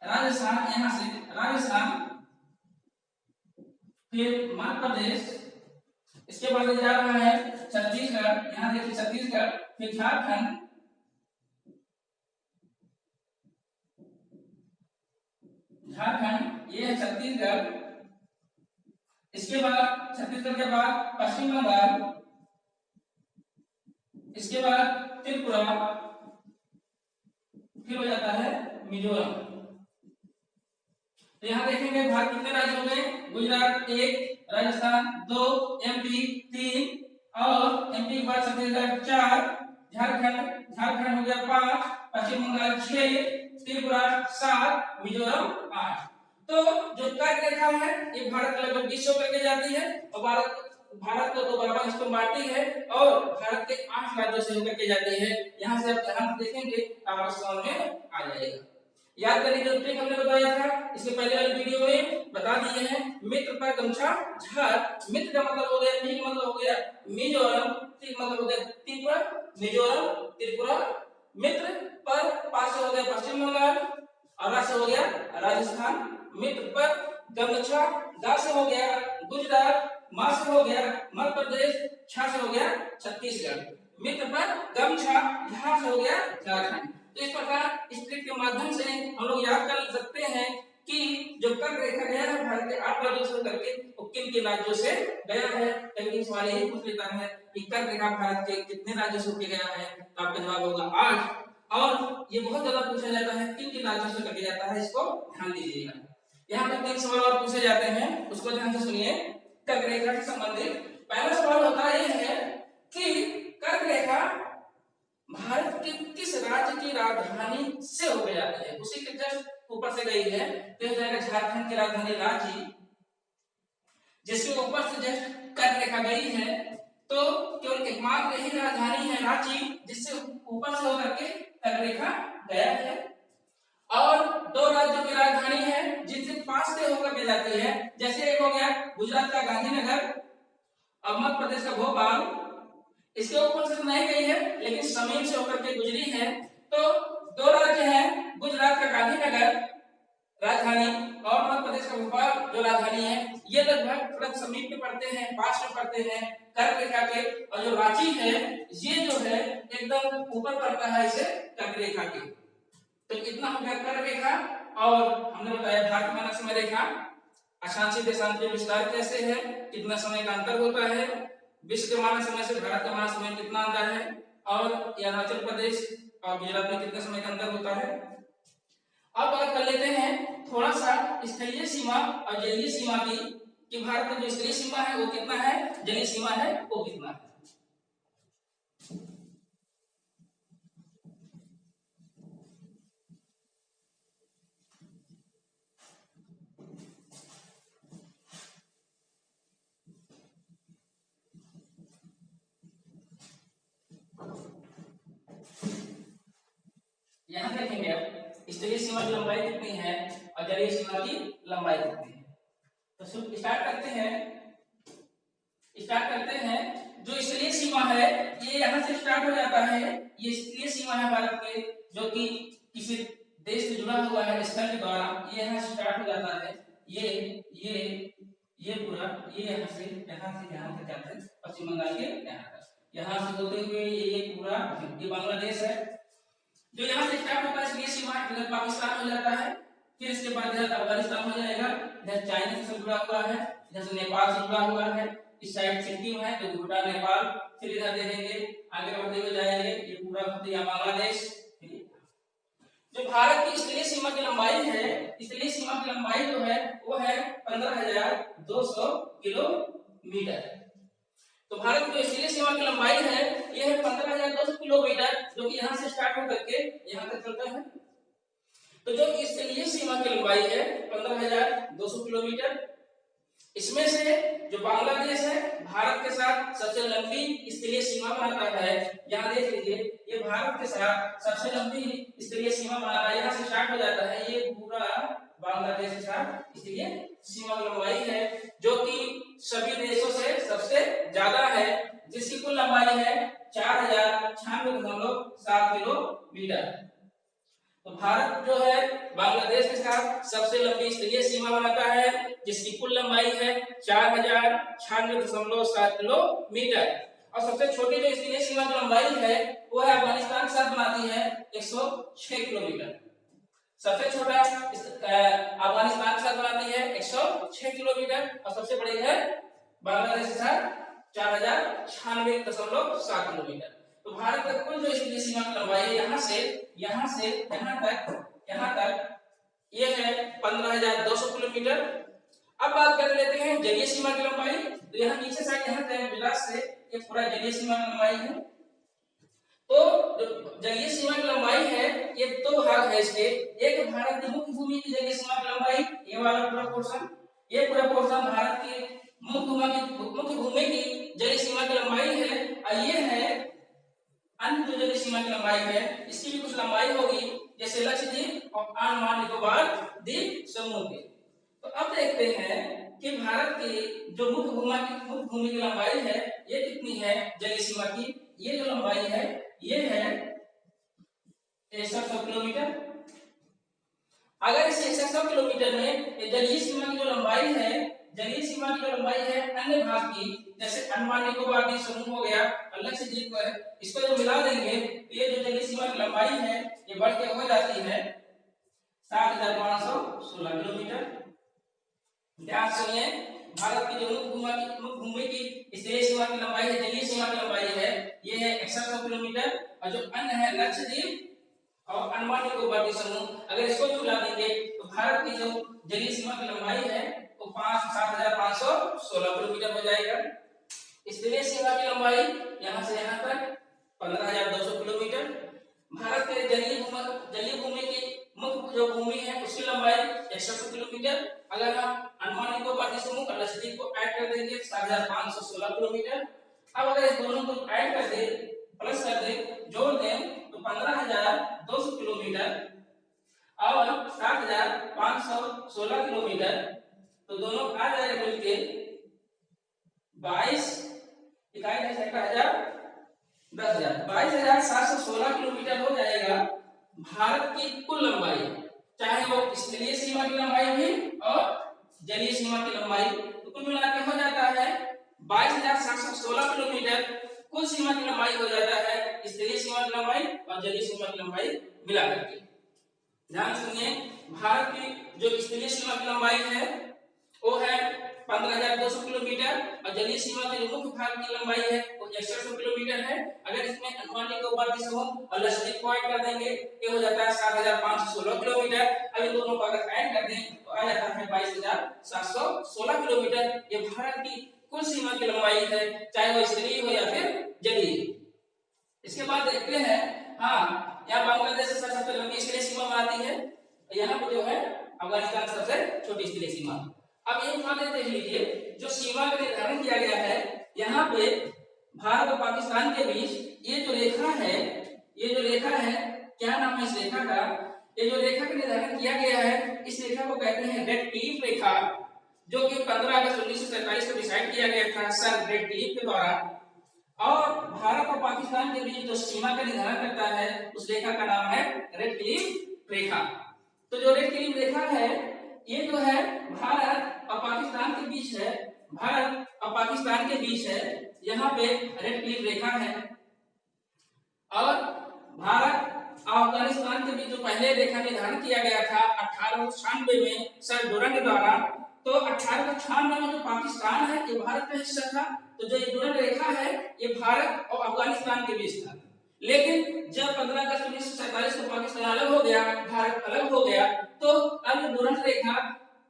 राजस्थान, यहाँ से राजस्थान, फिर मध्य प्रदेश, इसके बाद जा रहा है छत्तीसगढ़, यहाँ देखिए छत्तीसगढ़, फिर झारखंड, ये है छत्तीसगढ़, इसके बाद छत्तीसगढ़ के बाद पश्चिम बंगाल, इसके बाद त्रिपुरा, फिर हो जाता है मिजोरम। तो यहाँ देखेंगे भारत कितने राज्य हो गए, गुजरात 1, राजस्थान 2, एमपी 3 और एमपी के बाद छत्तीसगढ़ 4, झारखंड हो गया 5, पश्चिम बंगाल 6, त्रिपुरा 7, मिजोरम 8। तो जो कर्क रेखा है ये भारत के लगभग 20 होकर के जाती है और भारत को 2 बराबर हिस्सों में बांटती है और भारत के 8 राज्यों से होकर के जाती है। यहाँ से आप ध्यान देखेंगे आपको समझ में आ जाएगा। याद करने जो ट्रिक हमने बताया था इसके पहले वाली वीडियो में बता दिए हैं। मित्र पर गमछा झार, मित्र का मतलब हो गया, मी का मतलब हो गया मिजोरम, त्री का मतलब हो गया त्रिपुरा, मिजोरम त्रिपुरा, मित्र पर पास हो गया पश्चिम बंगाल और रा से हो गया राजस्थान, मित्र पर गमछा, गा से हो गया गुजरात, मा से हो गया मध्य प्रदेश, छा से हो गया छत्तीसगढ़, मित्र पर गमछा, झा से हो गया झारखंड। तो इस प्रकार इस ट्रिक के माध्यम से हम लोग याद कर सकते हैं कि जो कर्क रेखा गया है भारत के 8 राज्यों से करके वो किन किन राज्यों से गया है। कभी सवाल यही पूछ लेता है कि कर्क रेखा भारत के कितने राज्यों से होकर गया है, तो आपका जवाब होगा 8। और ये बहुत ज्यादा पूछा जाता है किन किन राज्यों से करके जाता है, इसको ध्यान दीजिएगा। यहाँ पर 3 सवाल और पूछे जाते हैं, उसको ध्यान से सुनिए। कर्क रेखा से संबंधित पहला सवाल होता है कि कर्क रेखा भारत के किस राज्य की राजधानी से होकर जाती है, उसी के जस्ट ऊपर से गई है, तो हो जाएगा झारखंड की राजधानी रांची, जिसके ऊपर से जस्ट कर्क रेखा गई है, तो केवल एकमात्र यही राजधानी है रांची जिससे ऊपर से होकर के कर्क रेखा गया है। और दो राज्यों की राजधानी है जिनसे पास से होकर के जाती है, जैसे एक हो गया गुजरात का गांधीनगर और मध्य प्रदेश का भोपाल, इसके ऊपर से नहीं गई है लेकिन समीप से होकर के गुजरी है। तो दो राज्य हैं, गुजरात का गांधीनगर राजधानी और मध्य प्रदेश का भोपाल जो राजधानी है, ये लगभग थोड़ा समीप में पड़ते हैं, पास में पड़ते हैं कर्क रेखा के। और जो रांची है ये जो है एकदम ऊपर पड़ता है इसे कर्क रेखा के। तो इतना हो गया कर्क रेखा। और हमने बताया भारत मानक समय रेखा, अक्षांशीय देशांतरीय विस्तार कैसे है, कितना समय का अंतर होता है, विश्व के मानक समय से भारत का मानक समय कितना अंतर है, और अरुणाचल प्रदेश और गुजरात में कितने समय का अंतर होता है। अब बात कर लेते हैं थोड़ा सा स्थलीय सीमा और जलीय सीमा की, कि भारत में जो स्थलीय सीमा है वो कितना है, जलीय सीमा है वो कितना है। यहाँ देखेंगे अब स्थलीय सीमा की लंबाई कितनी है और जलीय सीमा की लंबाई कितनी है। तो स्टार्ट करते हैं। जो स्थलीय सीमा है ये यहाँ से स्टार्ट हो जाता है, ये स्थलीय सीमा है भारत के, जो कि किसी देश से जुड़ा हुआ है स्थल के द्वारा, ये यहाँ से स्टार्ट हो जाता है। ये पूरा ये यहाँ से यहाँ तक जाता है पश्चिम बंगाल के यहाँ तक, यहाँ से होते हुए ये पूरा ये बांग्लादेश है। जो यहाँ से स्टार्ट होता है इसलिए सीमा इधर पाकिस्तान हो जाता है, फिर इसके बाद इधर अफगानिस्तान हो जाएगा, इधर चाइना से जुड़ा हुआ है, इधर से नेपाल से जुड़ा हुआ है, इस साइड सिक्किम है तो भूटान नेपाल, फिर इधर देखेंगे आगे बढ़ते हुए जाएंगे ये पूरा होता है बांग्लादेश। जो भारत की स्थलीय सीमा की लंबाई है, स्थलीय सीमा की लंबाई जो है वो है 15,200 किलोमीटर। तो भारत की स्थलीय सीमा की लंबाई है ये है 15,200 किलोमीटर, जो कि यहाँ से स्टार्ट होकर के यहाँ तक चलता है। तो जो स्थलीय सीमा की लंबाई है 15,200 किलोमीटर, इसमें से जो बांग्लादेश है भारत के साथ सबसे लंबी स्थलीय सीमा बनाता है। यहाँ देख लीजिए ये भारत के साथ सबसे लंबी स्थलीय सीमा बनाता है, यहाँ से स्टार्ट हो जाता है, ये पूरा बांग्लादेश के साथ स्थलीय सीमा की लंबाई है, जो कि सभी देशों से सबसे ज्यादा है, जिसकी कुल लंबाई है 4,096.7 किलोमीटर। तो भारत जो है बांग्लादेश के साथ सबसे लंबी स्थलीय सीमा बनाता है, जिसकी कुल लंबाई है 4,096.7 किलोमीटर। और सबसे छोटी जो स्थलीय सीमा की लंबाई है वो है अफगानिस्तान के साथ बनाती है 106 किलोमीटर। सबसे छोटा अफगानिस्तान के साथ बनाती है 106 किलोमीटर और सबसे बड़ी है बांग्लादेश के साथ 4,096.7 किलोमीटर। तो भारत का कुल जो स्थलीय सीमा की लंबाई है यहाँ से यहाँ तक ये है 15,200 किलोमीटर। अब बात कर लेते हैं जलीय सीमा की लंबाई। तो यहाँ नीचे साइड यहाँ तक गुजरात से ये पूरा जलीय सीमा की लंबाई है। तो जलीय सीमा की लंबाई है ये दो भाग है इसके, एक भारत की मुख्य भूमि की जलीय सीमा की लंबाई, ये वाला पूरा पोर्शन, ये पूरा पोर्शन भारत की मुख्य भूमि की जलीय सीमा की लंबाई है। और ये है अन्य जो जलीय सीमा की लंबाई है, इसकी भी कुछ लंबाई होगी, जैसे लक्षद्वीप और अंडमान निकोबार द्वीप समूह की। तो अब देखते हैं कि भारत की जो मुख्य भूमि की लंबाई है ये कितनी है जलीय सीमा की। ये जो लंबाई है ये है 6100 किलोमीटर। अगर इस 6100 किलोमीटर में जलीय सीमा की जो लंबाई है, जलीय सीमा की जो लंबाई है अन्य भाग की, जैसे अंडमान निकोबार द्वीप समूह हो गया और लक्षद्वीप है, इसको जब मिला देंगे तो ये जो जलीय सीमा की लंबाई है ये बढ़ के हो जाती है 7,516 किलोमीटर। ध्यान सुनिए, भारत की जो मुख्य भूमि की स्थलीय सीमा की लंबाई है, जलीय सीमा की लंबाई है ये है 6100 किलोमीटर, और जो अन्य है लक्षद्वीप और अंडमान निकोबार द्वीप समूह, अगर इसको भी मिला देंगे तो भारत की जो जलीय सीमा की लंबाई है वो 7,516 किलोमीटर हो जाएगा। स्थलीय सीमा की लंबाई यहाँ से यहाँ तक 15,200 किलोमीटर। भारत के जलीय भूमि की मुख्य जो भूमि है उसकी लंबाई 100 किलोमीटर। अगर हम अंडमान निकोबार द्वीप समूह और लक्षद्वीप को ऐड कर देंगे 7516 किलोमीटर। अब अगर इस दोनों को ऐड कर दे, प्लस कर दे, जोड़ दें तो 15200 किलोमीटर और 7516 किलोमीटर, तो दोनों आ जाएगा मिलके 22 इकाई है 10,000 22,716 किलोमीटर हो जाएगा भारत की कुल लंबाई, चाहे वो स्थलीय सीमा की लंबाई भी और जलीय सीमा की लंबाई। तो कुल मिलाकर हो जाता है 22,716 किलोमीटर कुल सीमा की लंबाई हो जाता है, स्थलीय सीमा की लंबाई और जलीय सीमा की लंबाई मिला करके। ध्यान सुनिए, भारत की जो स्थलीय सीमा की लंबाई है वो है 15,200 किलोमीटर और जलीय सीमा के जो मुख्य भाग की लंबाई है वो 100 किलोमीटर है। अगर इसमें अंडमान निकोबार द्वीप समूह और लक्षद्वीप को ऐड कर देंगे ये हो जाता है 7,516 किलोमीटर। अब इन दोनों को अगर ऐड कर दें तो आ जाता है 22,716 किलोमीटर। ये भारत की कुल सीमा की लंबाई है, चाहे वो स्थलीय हो या फिर जलीय। इसके बाद देखते हैं, हाँ, यहाँ बांग्लादेश सबसे लंबी स्थलीय सीमा बनाती है, यहाँ पे जो है अफगानिस्तान सबसे छोटी स्थलीय सीमा। अब एक बात देख लीजिए, जो सीमा का निर्धारण किया गया है यहाँ पे भारत और पाकिस्तान के बीच ये जो रेखा है, ये जो रेखा है क्या नाम है इस रेखा का, ये जो रेखा का निर्धारण किया गया है इस रेखा को कहते हैं रेड क्लिफ रेखा, जो कि 15 अगस्त 1947 को डिसाइड किया गया था सर रेड क्लिफ के द्वारा। और भारत और पाकिस्तान के बीच जो सीमा का निर्धारण करता है उस रेखा का नाम है रेड क्लिफ रेखा। तो जो रेड क्लिफ रेखा है ये जो है भारत और पाकिस्तान के बीच है, भारत और पाकिस्तान के बीच है, यहाँ पे रेड क्लिफ रेखा है। और भारत और अफगानिस्तान के बीच जो पहले रेखा निर्धारण किया गया था 1896 में सर डुरंड द्वारा, तो 1896 में जो पाकिस्तान है ये भारत का हिस्सा था, तो जो ये डुरंड रेखा है ये भारत और अफगानिस्तान के बीच था। लेकिन जब 15 अगस्त 1947 को पाकिस्तान अलग हो गया, भारत अलग हो गया, तो अब डुरंड रेखा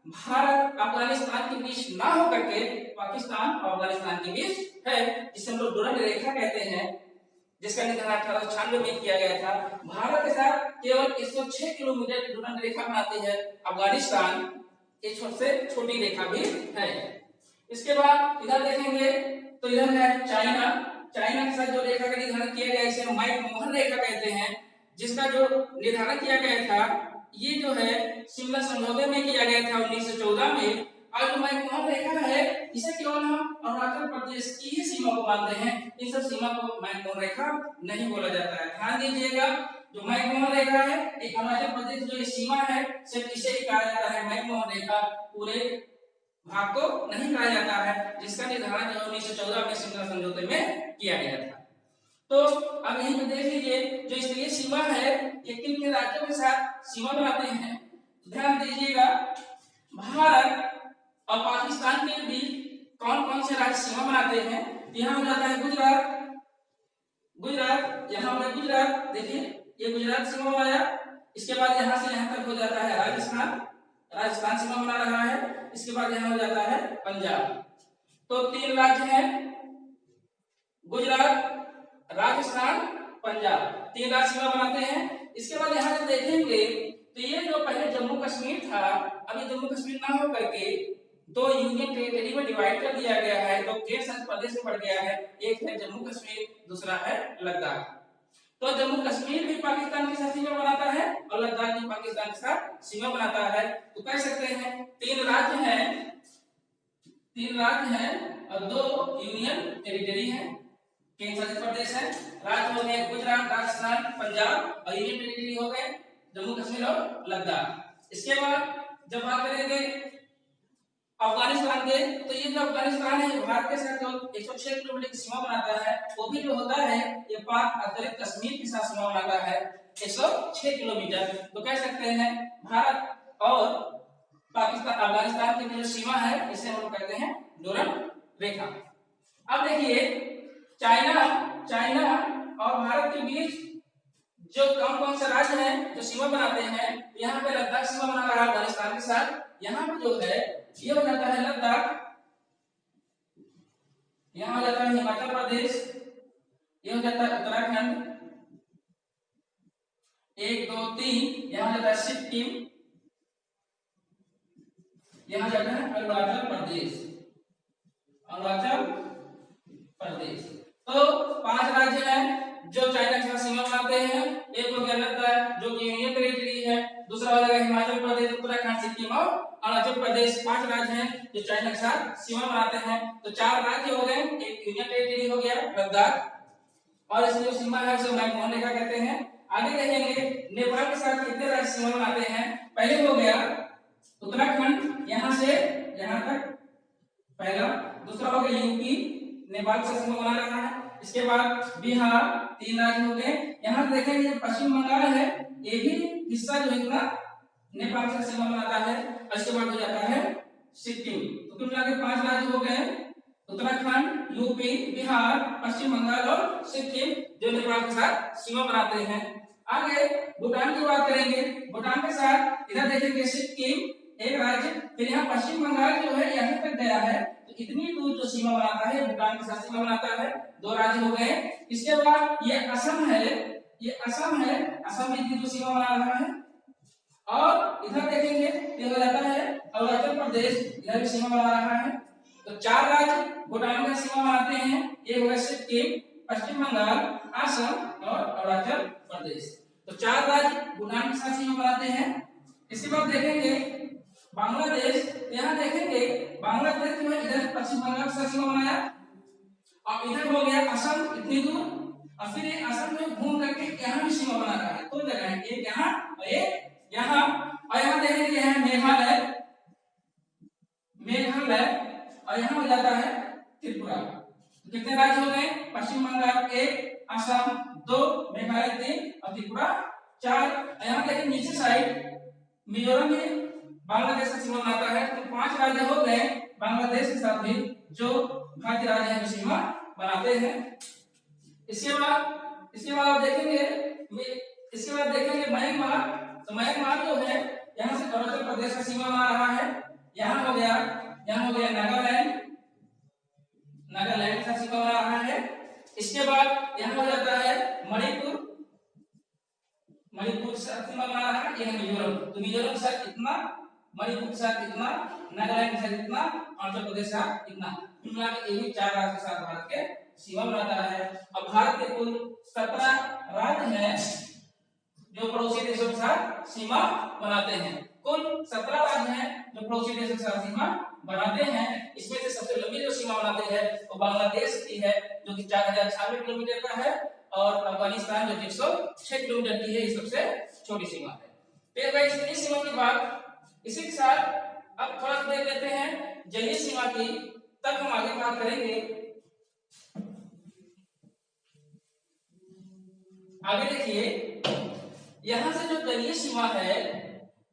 भारत अफगानिस्तान के बीच ना होकर के पाकिस्तान और अफगानिस्तान के बीच है, जिसे हम लोग डुरंड रेखा कहते हैं, जिसका निर्धारण 1896 में किया गया था। भारत के साथ केवल 106 किलोमीटर की डुरंड रेखा बनाती है अफगानिस्तान, एक सबसे छोटी रेखा भी है। इसके बाद इधर देखेंगे तो इधर है चाइना। चाइना के साथ जो रेखा का निर्धारण किया गया इसे मैकमोहन रेखा कहते हैं, जिसका जो निर्धारण किया गया था ये जो है शिमला समझौते में किया गया था 1914 में। और जो मैकमोहन रेखा है इसे केवल हम अरुणाचल प्रदेश की ही सीमा को मानते हैं, इन सब सीमा को मैकमोहन रेखा नहीं बोला जाता है। ध्यान दीजिएगा, जो मैकमोहन रेखा है एक अरुणाचल प्रदेश जो सीमा है सिर्फ इसे ही कहा जाता है मैकमोहन रेखा, पूरे भाग को नहीं कहा जाता है, जिसका निर्धारण 1914 में शिमला समझौते में किया गया था। तो अब यहीं पे देख लीजिए, जो स्थलीय सीमा है ये किन किन राज्यों के साथ सीमा बनाते हैं। ध्यान दीजिएगा, भारत और पाकिस्तान के बीच कौन कौन से राज्य सीमा बनाते हैं। यहाँ हो जाता है गुजरात, गुजरात यहाँ हो गुजरात, देखिए ये गुजरात सीमा बनाया। इसके बाद यहाँ से यहाँ तक हो जाता है राजस्थान, राजस्थान सीमा बना रहा है। इसके बाद यहाँ हो जाता है पंजाब। तो 3 राज्य हैं, गुजरात, राजस्थान, पंजाब, 3 राज्य सीमा बनाते हैं। इसके बाद यहाँ से देखेंगे तो ये जो पहले जम्मू कश्मीर था, अभी जम्मू कश्मीर ना हो करके 2 यूनियन टेरिटरी में डिवाइड कर दिया गया है, तो केंद्र शासित प्रदेश में बढ़ गया है। एक है जम्मू कश्मीर, दूसरा है लद्दाख। तो जम्मू कश्मीर भी पाकिस्तान के साथ सीमा बनाता है और लद्दाख भी पाकिस्तान के साथ सीमा बनाता है। तो कह सकते हैं 3 राज्य हैं, 3 राज्य हैं और 2 यूनियन टेरिटरी हैं, केंद्र शासित प्रदेश है। राज्य हो गए गुजरात, राजस्थान, पंजाब और यूनियन टेरिटरी हो गए जम्मू कश्मीर और लद्दाख। इसके बाद जब बात करेंगे अफगानिस्तान के, तो ये जो अफगानिस्तान है भारत के साथ जो 106 किलोमीटर की सीमा बनाता है, वो भी जो होता है ये पाक अतिरिक्त कश्मीर के साथ सीमा बनाता है 106 किलोमीटर। तो कह सकते हैं भारत और पाकिस्तान अफगानिस्तान की जो सीमा है इसे हम कहते हैं डुरंड रेखा। अब देखिए चाइना और भारत के बीच जो कौन कौन से राज्य हैं जो सीमा बनाते हैं, यहाँ पे लद्दाख सीमा बना रहा है अफगानिस्तान के साथ। यहाँ पे जो है ये हो जाता है लद्दाख, यहाँ हो जाता है हिमाचल प्रदेश, ये हो जाता है उत्तराखंड, 1 2 3 यहाँ जाता है सिक्किम, यहाँ जाता है अरुणाचल प्रदेश, अरुणाचल प्रदेश। तो 5 राज्य हैं जो चाइना के साथ सीमा बनाते हैं। एक हो गया लद्दाख जो कि यूनियन टेरिटरी है, दूसरा हो जाएगा हिमाचल प्रदेश, उत्तराखंड, सिक्किम और अरुणाचल प्रदेश। 5 राज्य हैं जो चाइना के साथ सीमा बनाते हैं। तो 4 राज्य हो गए, एक यूनियन टेरिटरी हो गया लद्दाख, और इसमें जो सीमा है उसे मैकमोहन रेखा कहते हैं। आगे देखेंगे नेपाल के साथ कितने राज्य सीमा बनाते हैं। पहले हो गया उत्तराखंड, यहाँ से यहाँ तक पहला, दूसरा हो गया यूपी, नेपाल से सीमा बना रहा है। इसके बाद बिहार, 3 राज्य हो गए। यहाँ देखेंगे पश्चिम बंगाल है, ये भी हिस्सा जो है इतना नेपाल से सीमा बनाता है। इसके बाद हो जाता है सिक्किम। तो कुल मिलाकर 5 राज्य हो गए, उत्तराखंड, यूपी, बिहार, पश्चिम बंगाल और सिक्किम जो नेपाल के साथ सीमा बनाते हैं। आगे भूटान की बात करेंगे। भूटान के साथ इधर देखेंगे सिक्किम एक राज्य, फिर यहाँ पश्चिम बंगाल जो है यहाँ तक गया है। तो इतनी दूर जो सीमा बनाता है भूटान के साथ सीमा बनाता है, 2 राज्य हो गए। इसके बाद ये असम है, ये असम है, असम भी इतनी दूर सीमा बना रहा है। और इधर देखेंगे ये हो जाता है अरुणाचल प्रदेश, इधर भी सीमा बना रहा है। तो 4 राज्य भूटान का सीमा बनाते हैं, ये होगा सिक्किम, पश्चिम बंगाल, असम और अरुणाचल प्रदेश। तो 4 राज्य भूटान के साथ सीमा बनाते हैं। इसके बाद देखेंगे बांग्लादेश, यहाँ देखेंगे बांग्लादेश जो है इधर पश्चिम बंगाल के साथ सीमा बनाया, और इधर हो गया असम इतनी दूर, और फिर ये असम में घूम करके यहाँ भी सीमा बना रहा है। 2 जगह है, एक यहाँ और एक यहाँ। और यहाँ देखेंगे यहाँ मेघालय, मेघालय, और यहाँ हो जाता है त्रिपुरा। तो कितने राज्य हो गए, पश्चिम बंगाल 1, असम 2, मेघालय 3 और त्रिपुरा 4। यहाँ देखिए नीचे साइड मिजोरम में बांग्लादेश का सीमा बनाता है। तो 5 राज्य हो गए बांग्लादेश के साथ भी जो भारतीय राज्य है सीमा बनाते हैं। इसके बाद आप देखेंगे म्यांमार। तो म्यांमार जो है यहाँ से अरुणाचल प्रदेश का सीमा बना रहा है। यहाँ हो गया नागालैंड, नागालैंड का सीमा बना रहा है। इसके बाद यहाँ हो जाता है मणिपुर, मणिपुर से सीमा बना रहा है। यह मिजोरम, तो मिजोरम के साथ इतना, मणिपुर के साथ इतना, नागालैंड के साथ इतना, अरुणाचल प्रदेश के साथ इतना, मिला के यही 4 राज्य के साथ भारत के सीमा बनाता है। अब भारत के कुल 17 राज्य हैं जो पड़ोसी देशों के साथ सीमा बनाते हैं। कुल 17 राज्य हैं जो पड़ोसी देशों के साथ सीमा बनाते हैं। इसमें से सबसे लंबी जो सीमा बनाते हैं वो बांग्लादेश की है जो कि 4096 किलोमीटर का है, और अफगानिस्तान जो 106 किलोमीटर की है, ये सबसे छोटी सीमा है। फिर भाई इतनी सीमा की बात, इसी के साथ अब थोड़ा सा देख लेते हैं जलीय सीमा की, तब हम आगे बात करेंगे। आगे देखिए यहाँ से जो जलीय सीमा है,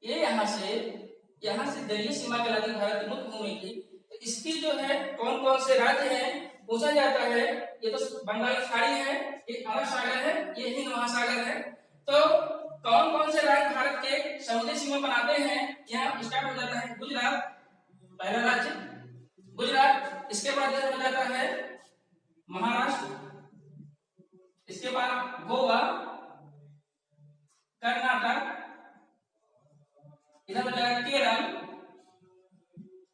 ये यहाँ से जलीय सीमा कहलाती है भारत की मुख्य भूमि की। तो इसकी जो है कौन कौन से राज्य हैं पूछा जाता है। ये तो बंगाल की खाड़ी है, ये अरब सागर है, ये हिंद महासागर है। तो कौन कौन से राज्य भारत के समुद्री सीमा बनाते हैं, यहाँ स्टार्ट हो जाता है गुजरात, पहला राज्य गुजरात। इसके बाद हो जाता है महाराष्ट्र, इसके बाद गोवा, कर्नाटक, इधर हो जाएगा केरल,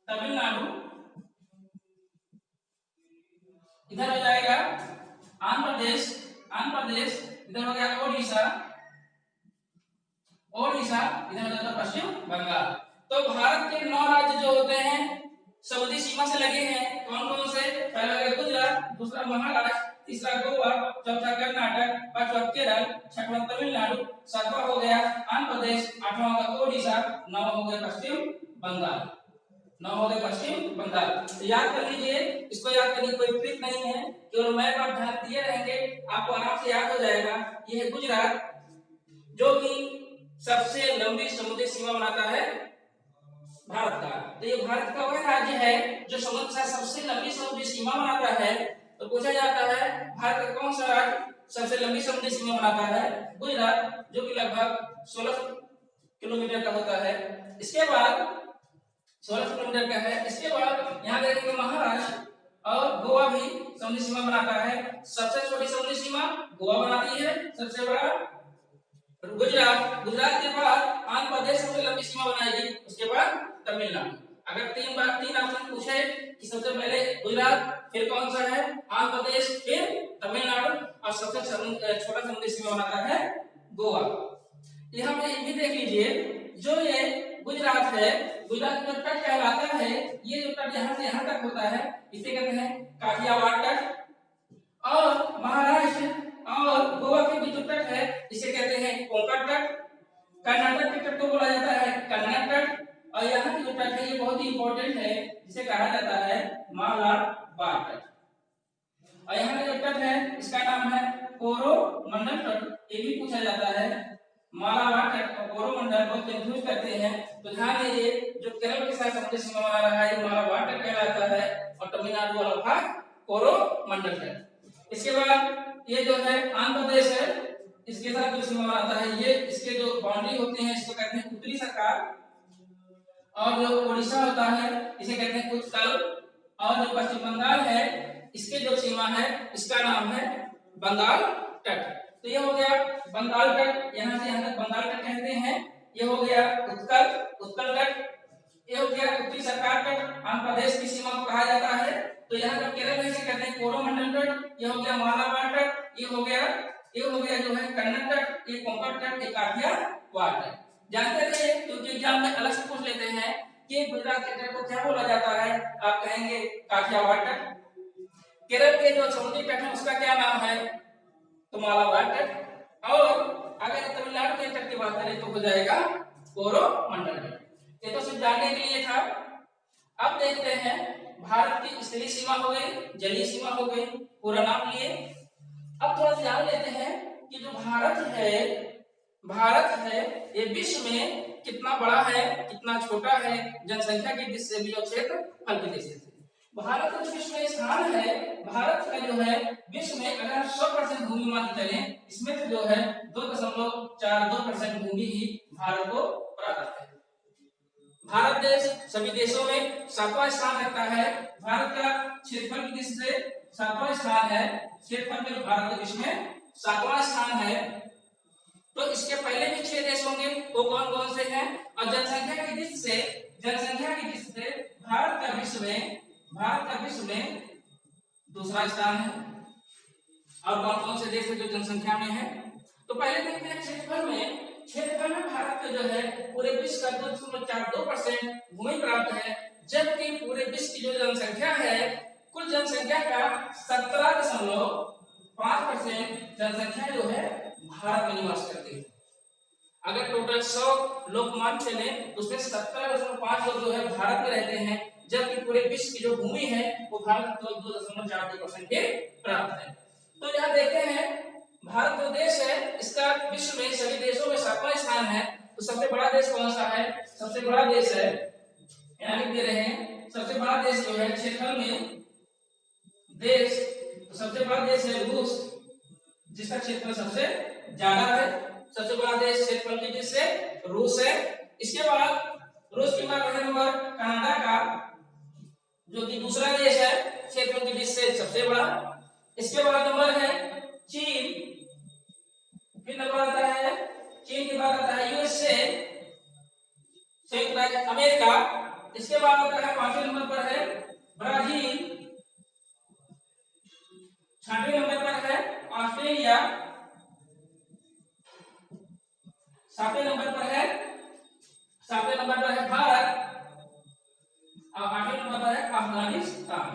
तमिलनाडु, इधर हो जाएगा आंध्र प्रदेश, इधर हो गया ओडिशा, इधर हो जाता पश्चिम बंगाल। तो भारत के 9 राज्य जो होते हैं समुद्री सीमा से लगे हैं, कौन कौन से, पहला है गुजरात, दूसरा महाराष्ट्र, तीसरा गोवा, चौथा कर्नाटक, पांचवा केरल, छठवां तमिलनाडु, सातवां हो गया आंध्र प्रदेश, आठवां होगा ओडिशा, नौवां हो गया पश्चिम बंगाल, तो याद कर लीजिए। इसको याद करने की कोई ट्रिक नहीं है, केवल मैप आप ध्यान दिए रहेंगे आपको आराम से याद हो जाएगा। ये है गुजरात जो कि सबसे लंबी समुद्री सीमा बनाता है भारत का। तो ये भारत का वह राज्य है जो समुद्र के साथ सबसे लंबी समुद्री सीमा बनाता है। तो पूछा जाता है भारत का कौन सा राज्य सबसे लंबी समुद्री सीमा बनाता है, गुजरात, जो कि लगभग 16 किलोमीटर का होता है। इसके बाद 16 किलोमीटर का है। इसके बाद यहाँ देखेंगे महाराष्ट्र और गोवा भी समुद्री सीमा बनाता है। सबसे छोटी समुद्री सीमा गोवा बनाती है, सबसे बड़ा गुजरात, गुजरात के बाद आंध्र प्रदेश सबसे लंबी सीमा बनाएगी, उसके बाद तमिलनाडु। अगर तीन ऑप्शन पूछे कि सबसे पहले गुजरात, फिर कौन सा है, आंध्र प्रदेश, फिर तमिलनाडु, और सबसे छोटा समुद्री सीमा बनाता है गोवा। यहाँ पे ये भी देख लीजिए, जो ये गुजरात है, गुजरात जो तट कहलाता है, ये जो तट यहाँ से यहाँ तक होता है, इसे कहते हैं काठियावाड़ तट। और महाराष्ट्र और गोवा के बीच जो तट है, इसे कहते हैं कोंकण तट। कर्नाटक के तट को बोला जाता है कन्नड़ तट। और यहाँ की जो तट है, ये बहुत ही इंपॉर्टेंट है, जिसे कहा जाता है मालाबार तट। और यहाँ का जो तट है, इसका नाम है कोरोमंडल तट। ये भी पूछा जाता है, मालाबार तट और कोरोमंडल बहुत कंफ्यूज करते हैं, तो ध्यान दीजिए, जो केरल के साथ समुद्री सीमा बना रहा है, ये मालाबार तट कहलाता है, और तमिलनाडु वाला भाग कोरोमंडल तट। इसके बाद ये जो है आंध्र प्रदेश है, इसके साथ जो सीमा बनाता है, ये इसके जो बाउंड्री होते हैं, इसको कहते हैं उत्तरी सरकार। और जो उड़ीसा होता है, इसे कहते हैं उत्कल। और जो पश्चिम बंगाल है, इसके जो सीमा है, इसका नाम है बंगाल तट। तो ये हो गया बंगाल तट, यहाँ से यहाँ तक बंगाल तट कहते हैं। ये हो गया उत्कल तट। ये हो गया उत्तरी सरकार तट, आंध्र प्रदेश की सीमा को कहा जाता है। तो यहाँ का केरल है, इसे कहते हैं कोरोमंडल तट। ये हो गया मालाबार तट। ये हो गया जो है कन्नड़ तट, ये कोंकण तट, ये काठियावाड़ तट। जानते थे, क्योंकि एग्जाम में अलग से पूछ लेते हैं कि गुजरात के तट को क्या बोला जाता है, आप कहेंगे काठियावाड़ तट। केरल के जो समुद्री तट है, उसका क्या नाम है, तो मालाबार तट। और अगर तमिलनाडु के तट की बात करें, तो हो जाएगा कोरोमंडल तट। ये तो सिर्फ जानने के लिए था। अब देखते हैं, भारत की स्थलीय सीमा हो गई, जलीय सीमा हो गई, पूरा नाम लिए। अब थोड़ा सा जान लेते हैं कि जो भारत है, ये विश्व में कितना बड़ा है, कितना छोटा है, जनसंख्या की दृष्टि से भी और क्षेत्रफल की दृष्टि से। भारत का विश्व में स्थान है, भारत का जो है विश्व में अगर 100% भूमि मान के चलें, इसमें से जो है 2.42% भूमि ही भारत को प्राप्त है। भारत देश सभी देशों में 7वां स्थान रखता है। भारत का क्षेत्रफल की दृष्टि से 7वां स्थान है, क्षेत्रफल में भारत विश्व में 7वां स्थान है। तो इसके पहले भी 6 देश होंगे, वो कौन कौन से हैं, और जनसंख्या की दृष्टि से भारत का विश्व में दूसरा स्थान है। और कौन कौन से देश है जो जनसंख्या में है, तो पहले देखते हैं क्षेत्रफल में भारत का जो है पूरे विश्व का 2.42% भूमि प्राप्त है, जबकि पूरे विश्व की जो जनसंख्या है, कुल जनसंख्या का 17.5% जनसंख्या जो है भारत में निवास करती है। अगर टोटल 100 लोग मान चले, तो उसमें 17.5 लोग जो है भारत में रहते हैं, जबकि पूरे विश्व की जो भूमि है, वो भारत को 2.42% के प्राप्त है। तो यहाँ देखते हैं, भारत जो देश है, इसका विश्व में सभी देशों में 7वां स्थान है। तो सबसे बड़ा देश कौन सा है, सबसे बड़ा देश है, यहाँ लिख दे रहे हैं, सबसे बड़ा देश जो है क्षेत्रफल में देश, तो सबसे बड़ा देश है रूस, जिसका क्षेत्रफल सबसे ज्यादा है। सबसे बड़ा देश क्षेत्रफल की दृष्टि से रूस है। इसके बाद रूस के बाद है नंबर कनाडा का, जो कि दूसरा देश है क्षेत्रफल की दृष्टि से सबसे बड़ा। इसके बाद नंबर है चीन, फिर नंबर आता है चीन के बाद आता है यूएसए, संयुक्त राज्य अमेरिका। इसके बाद आता है 5वें नंबर पर है ब्राजील, 6वें नंबर पर है ऑस्ट्रेलिया, 7वें नंबर पर है भारत, और 8वें नंबर पर है अफगानिस्तान।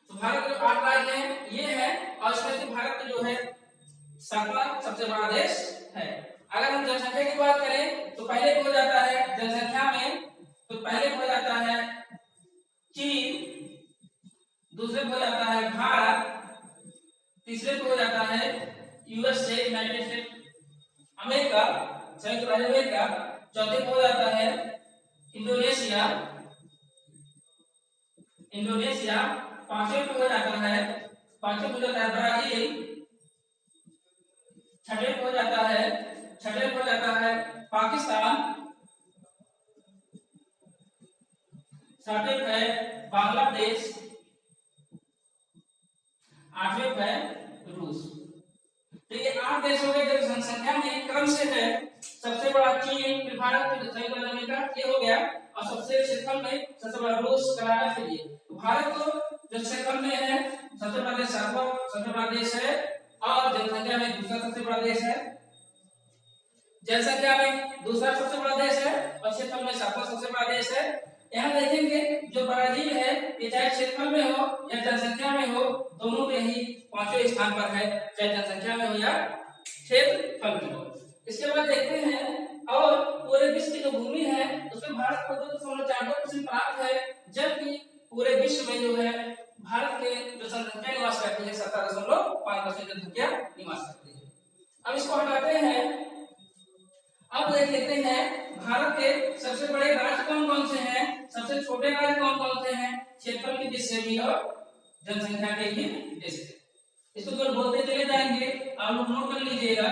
तो भारत के 8 राज्य हैं, ये है, और इसमें से भारत जो है 7वां सबसे बड़ा देश है। अगर हम जनसंख्या की बात करें, तो पहले हो जाता है जनसंख्या में, तो पहले हो जाता है चीन, दूसरे पे हो जाता है भारत, तीसरे पे हो जाता है यूएसए, यूनाइटेड स्टेट अमेरिका, संयुक्त राज्य अमेरिका, चौथे पे हो जाता है इंडोनेशिया, पांचवें पे हो जाता है ब्राजील, छठे पे हो जाता है पाकिस्तान, सातवें पे है बांग्लादेश, 8वें पे है रूस। देश हो गए जो जनसंख्या में क्रम से है, सबसे बड़ा चीन, फिर भारत, फिर संयुक्त राज्य अमेरिका, ये हो गया। और सबसे क्षेत्रफल में सबसे बड़ा रूस, कनाडा, फिर ये। तो भारत जो क्षेत्रफल में है सबसे बड़ा देश, सातवां सबसे बड़ा देश है, और जनसंख्या में दूसरा सबसे बड़ा देश है। जनसंख्या में दूसरा सबसे बड़ा देश है और क्षेत्रफल में सातवां सबसे बड़ा देश है। यहाँ देखेंगे जो ब्राजील है ये चाहे क्षेत्रफल में हो या जनसंख्या में हो, दोनों में ही पांचवें स्थान पर है, चाहे जनसंख्या में हो या क्षेत्रफल में हो। इसके बाद देखते हैं और पूरे विश्व की जो भूमि है उसमें भारत को 2.42% प्राप्त है, जबकि पूरे विश्व में जो है भारत के जो जनसंख्या निवास करती है 17.5% जनसंख्या निवास करती है। अब इसको हटाते हैं, अब देख लेते हैं भारत के सबसे बड़े राज्य कौन कौन से हैं, सबसे छोटे राज्य कौन कौन से हैं, क्षेत्रफल की दृष्टि से भी और जनसंख्या के भी दृष्टि से। इसको तो बोलते चले जाएंगे, आप लोग नोट कर लीजिएगा।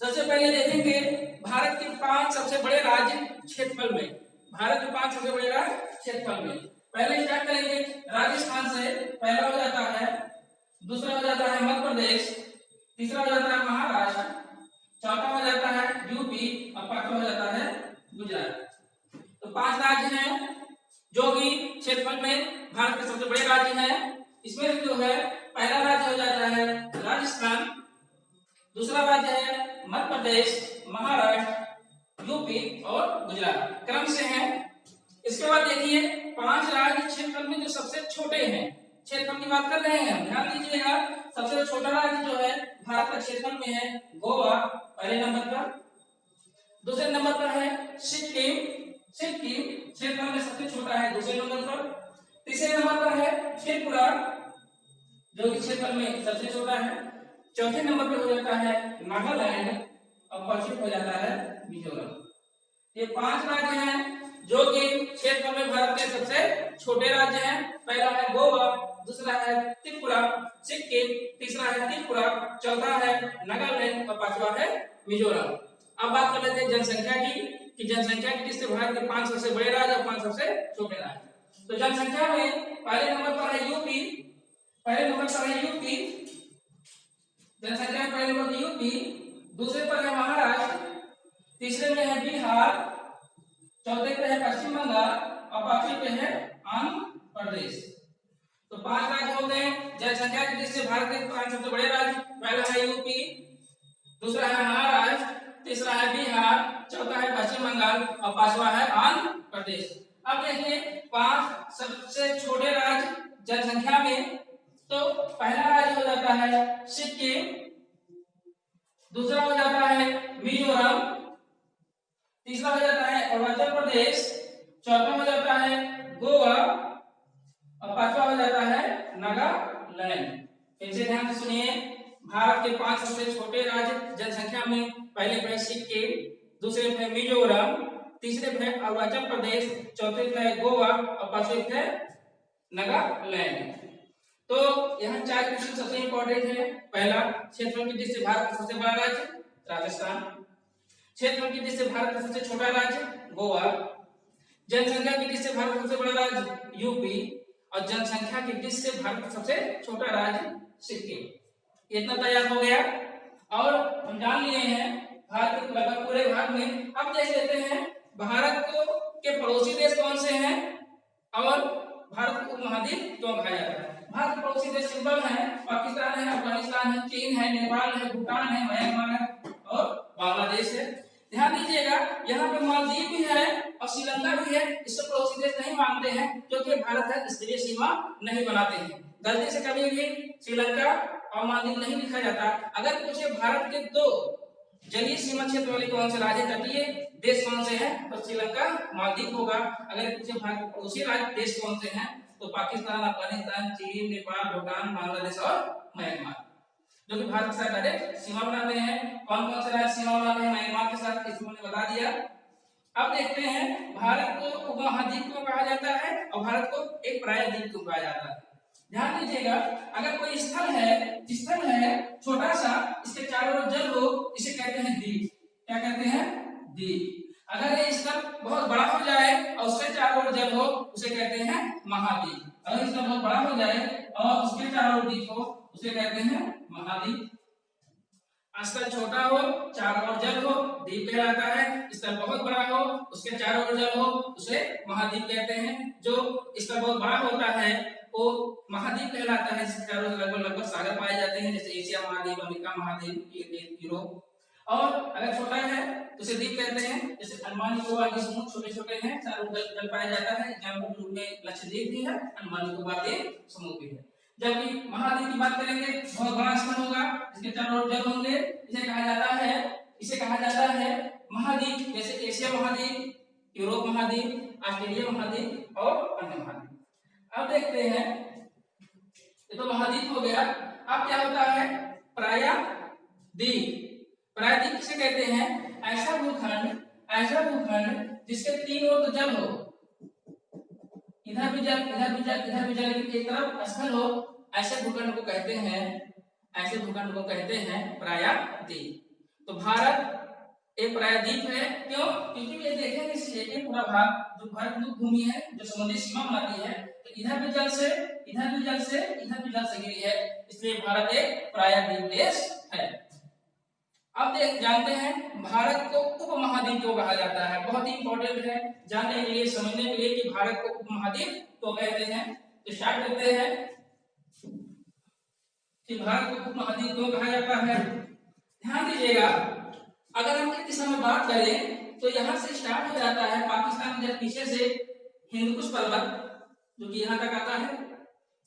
सबसे पहले देखेंगे भारत के 5 सबसे बड़े राज्य क्षेत्रफल में, भारत के 5 सबसे बड़े राज्य क्षेत्रफल में। पहले स्टार्ट करेंगे राजस्थान से, पहला हो जाता है, दूसरा हो जाता है मध्य प्रदेश, तीसरा हो जाता है महाराष्ट्र, चौथा हो जाता है यूपी और पांचवा हो जाता है गुजरात। तो 5 राज्य हैं जो कि क्षेत्रफल में भारत के सबसे बड़े राज्य हैं। इसमें जो है पहला राज्य हो जाता है राजस्थान, दूसरा राज्य है मध्य प्रदेश, महाराष्ट्र, यूपी और गुजरात, क्रम से है। इसके बाद देखिए 5 राज्य क्षेत्रफल में जो सबसे छोटे हैं, क्षेत्रफल की बात कर रहे हैं, ध्यान दीजिएगा। सबसे छोटा राज्य जो है भारत के क्षेत्रफल में है गोवा पहले नंबर पर, दूसरे नंबर पर है सिक्किम, सिक्किम क्षेत्रफल में सबसे छोटा है दूसरे नंबर पर, तीसरे नंबर पर है त्रिपुरा जो कि क्षेत्रफल में सबसे छोटा है, चौथे नंबर पर हो जाता है नागालैंड और पांचवें हो जाता है मिजोरम। ये 5 राज्य हैं जो कि क्षेत्रफल में भारत के सबसे छोटे राज्य हैं। पहला है गोवा, दूसरा है त्रिपुरा, सिक्किम, तीसरा है त्रिपुरा, चौथा है नागालैंड और पांचवा है मिजोरम। अब बात कर लेते हैं जनसंख्या की, कि जनसंख्या की दृष्टि से भारत के 5 सबसे बड़े राज्य और 5 सबसे छोटे राज्य। तो जनसंख्या में पहले नंबर पर है यूपी, पहले नंबर पर है यूपी, जनसंख्या में पहले नंबर पर यूपी, दूसरे पर है महाराष्ट्र, तीसरे में है बिहार, चौथे पे है पश्चिम बंगाल और पांचवें पे है आंध्र प्रदेश। तो 5 राज्य हो गए जनसंख्या की दृष्टि से भारत के 5 सबसे बड़े राज्य। पहला है यूपी, दूसरा है महाराष्ट्र, तीसरा है बिहार, चौथा है पश्चिम बंगाल और पांचवा है आंध्र प्रदेश। अब देखिए 5 सबसे छोटे राज्य जनसंख्या में, तो पहला राज्य हो जाता है सिक्किम, दूसरा हो जाता है मिजोरम, तीसरा हो जाता है अरुणाचल प्रदेश, चौथा हो जाता है गोवा और पांचवा हो जाता है नागालैंड। इनसे ध्यान से सुनिए, भारत के 5 सबसे छोटे राज्य जनसंख्या में, पहले पे सिक्किम, दूसरे पे मिजोरम, तीसरे पे अरुणाचल प्रदेश, चौथे पे गोवा और पांचवे पे नागालैंड। तो यहाँ 4 क्वेश्चन सबसे इंपॉर्टेंट है। पहला, क्षेत्रफल की दृष्टि से भारत का सबसे बड़ा राज्य राजस्थान, क्षेत्रफल की दृष्टि से भारत का सबसे छोटा राज्य गोवा, जनसंख्या की दृष्टि से भारत का सबसे बड़ा राज्य यूपी और जनसंख्या की दृष्टि से भारत का सबसे छोटा राज्य सिक्किम। इतना तैयार हो गया और हम जान लिए हैं भारत के लगभग पूरे भाग में। अब देख लेते हैं भारत के पड़ोसी देश कौन से हैं और भारत को उपमहाद्वीप क्यों कहा जाता है। भारत के पड़ोसी देश सिंपल है, पाकिस्तान है, अफगानिस्तान है, चीन है, नेपाल है, भूटान है, म्यांमार है और बांग्लादेश है। ध्यान दीजिएगा यहाँ पे मालदीव भी है और श्रीलंका भी है, इसको पड़ोसी देश नहीं मानते हैं क्योंकि भारत है स्तरीय सीमा नहीं बनाते हैं। गलती से कभी भी श्रीलंका और मालदीव नहीं लिखा जाता। अगर पूछे भारत के 2 जलीय सीमा क्षेत्र वाले कौन से राज्य तटीय देश कौन से हैं, तो श्रीलंका, मालदीव होगा। अगर पूछे भारत के पड़ोसी राज्य देश कौन से हैं, तो पाकिस्तान, अफगानिस्तान, चीन, नेपाल, भूटान, बांग्लादेश और म्यांमार, जो कि भारत के साथ डायरेक्ट सीमा बनाते हैं। कौन कौन से राज्य सीमा बनाते हैं म्यांमार के साथ, इसको मैंने बता दिया। अब देखते हैं भारत को उपमहाद्वीप क्यों कहा जाता है और भारत को एक प्रायद्वीप क्यों कहा जाता है। ध्यान दीजिएगा, अगर कोई स्थल है छोटा सा, इसके चारों ओर जल हो, इसे कहते हैं द्वीप। क्या कहते हैं? द्वीप। अगर ये स्थल बहुत बड़ा हो जाए और उसके चारों ओर जल हो, उसे कहते हैं महाद्वीप। अगर स्थल बहुत बड़ा हो जाए और उसके चारों ओर द्वीप हो, उसे कहते हैं महाद्वीप। स्थल छोटा हो, चारों ओर जल हो, द्वीप कहलाता है। स्थल बहुत बड़ा हो, उसके चारों ओर जल हो, उसे महाद्वीप कहते हैं। जो स्थल बहुत बड़ा होता है वो महाद्वीप कहलाता है, जिसके चारों ओर लगभग लगभग सागर पाए जाते हैं, जैसे एशिया महाद्वीप, अमेरिका महाद्वीप, यूरोप। और अगर छोटा है तो उसे द्वीप कहते हैं, जैसे अंडमान निकोबार के समूह छोटे छोटे हैं, चारों ओर जल पाया जाता है। एग्जाम्पल के रूप में लक्षद्वीप भी है, अंडमान निकोबार के समूह भी है। जबकि महाद्वीप की बात करेंगे, बहुत बड़ा स्थल होगा जिसके चारों ओर जल होंगे, इसे कहा जाता है महाद्वीप, जैसे एशिया महाद्वीप, यूरोप महाद्वीप, ऑस्ट्रेलिया महाद्वीप और अन्य महाद्वीप। अब देखते हैं, ये तो महाद्वीप हो गया। अब क्या होता है प्रायद्वीप। प्रायद्वीप किसे कहते हैं? ऐसा भूखंड जिसके तीन ओर तो जल हो, इधर भी जल, इधर भी जल, इधर भी जल, लेकिन एक तरफ स्थल हो, ऐसे भूखंड को कहते हैं प्रायद्वीप। तो भारत एक प्रायद्वीप है। क्यों? क्योंकि ये देखेंगे इसलिए पूरा भाग जो भारत भूमि है, जो समुद्री सीमा बनाती है, तो इधर भी जल से, इधर भी जल से, इधर भी जल से घिरी है, इसलिए भारत एक प्रायद्वीप देश है। अब जानते हैं भारत को उपमहाद्वीप क्यों कहा जाता है। बहुत ही इंपॉर्टेंट है जानने के लिए, समझने के लिए कि भारत को उपमहाद्वीप क्यों कहते हैं। तो स्टार्ट करते हैं कि भारत को उपमहाद्वीप क्यों कहा जाता है। ध्यान दीजिएगा, अगर हम इस दिशा में बात करें तो यहाँ से स्टार्ट हो जाता है पाकिस्तान के पीछे से हिंदुकुश पर्वत, जो कि यहाँ तक आता है।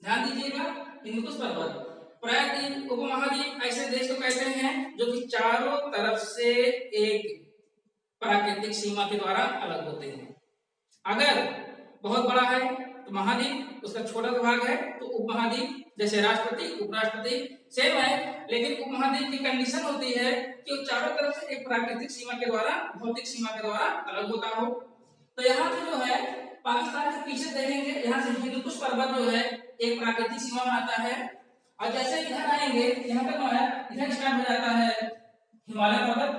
ध्यान दीजिएगा, हिंदुकुश पर्वत। प्रायद्वीप उपमहाद्वीप ऐसे देश को कहते हैं जो कि चारों तरफ से एक प्राकृतिक सीमा के द्वारा अलग होते हैं। अगर बहुत बड़ा है तो महाद्वीप, उसका छोटा भाग है तो उपमहाद्वीप, जैसे राष्ट्रपति, उपराष्ट्रपति सेम है, लेकिन उपमहाद्वीप की कंडीशन होती है कि वो चारों तरफ से एक प्राकृतिक सीमा के द्वारा, भौतिक सीमा के द्वारा अलग होता हो। तो यहाँ पे जो है पाकिस्तान के पीछे देखेंगे, यहाँ से हिंदुकुश पर्वत जो है एक प्राकृतिक सीमा बनाता है। और जैसे इधर आएंगे, यहाँ पे क्या है, इधर स्टार्ट हो जाता है हिमालय पर्वत,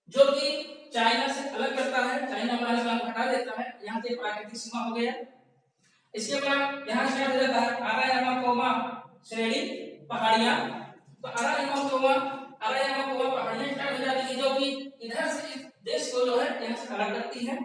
जो कि चाइना से अलग करता है, चाइना वाला को हटा देता है, यहाँ से प्राकृतिक सीमा हो गया। इसके बाद यहाँ स्टार्ट हो जाता है अरायामाकोमा श्रेणी पहाड़ियां। तो अरायामाकोमा पहाड़ियां स्टार्ट हो जाती है, जो कि इधर से इस देश को जो है यहाँ से अलग करती है।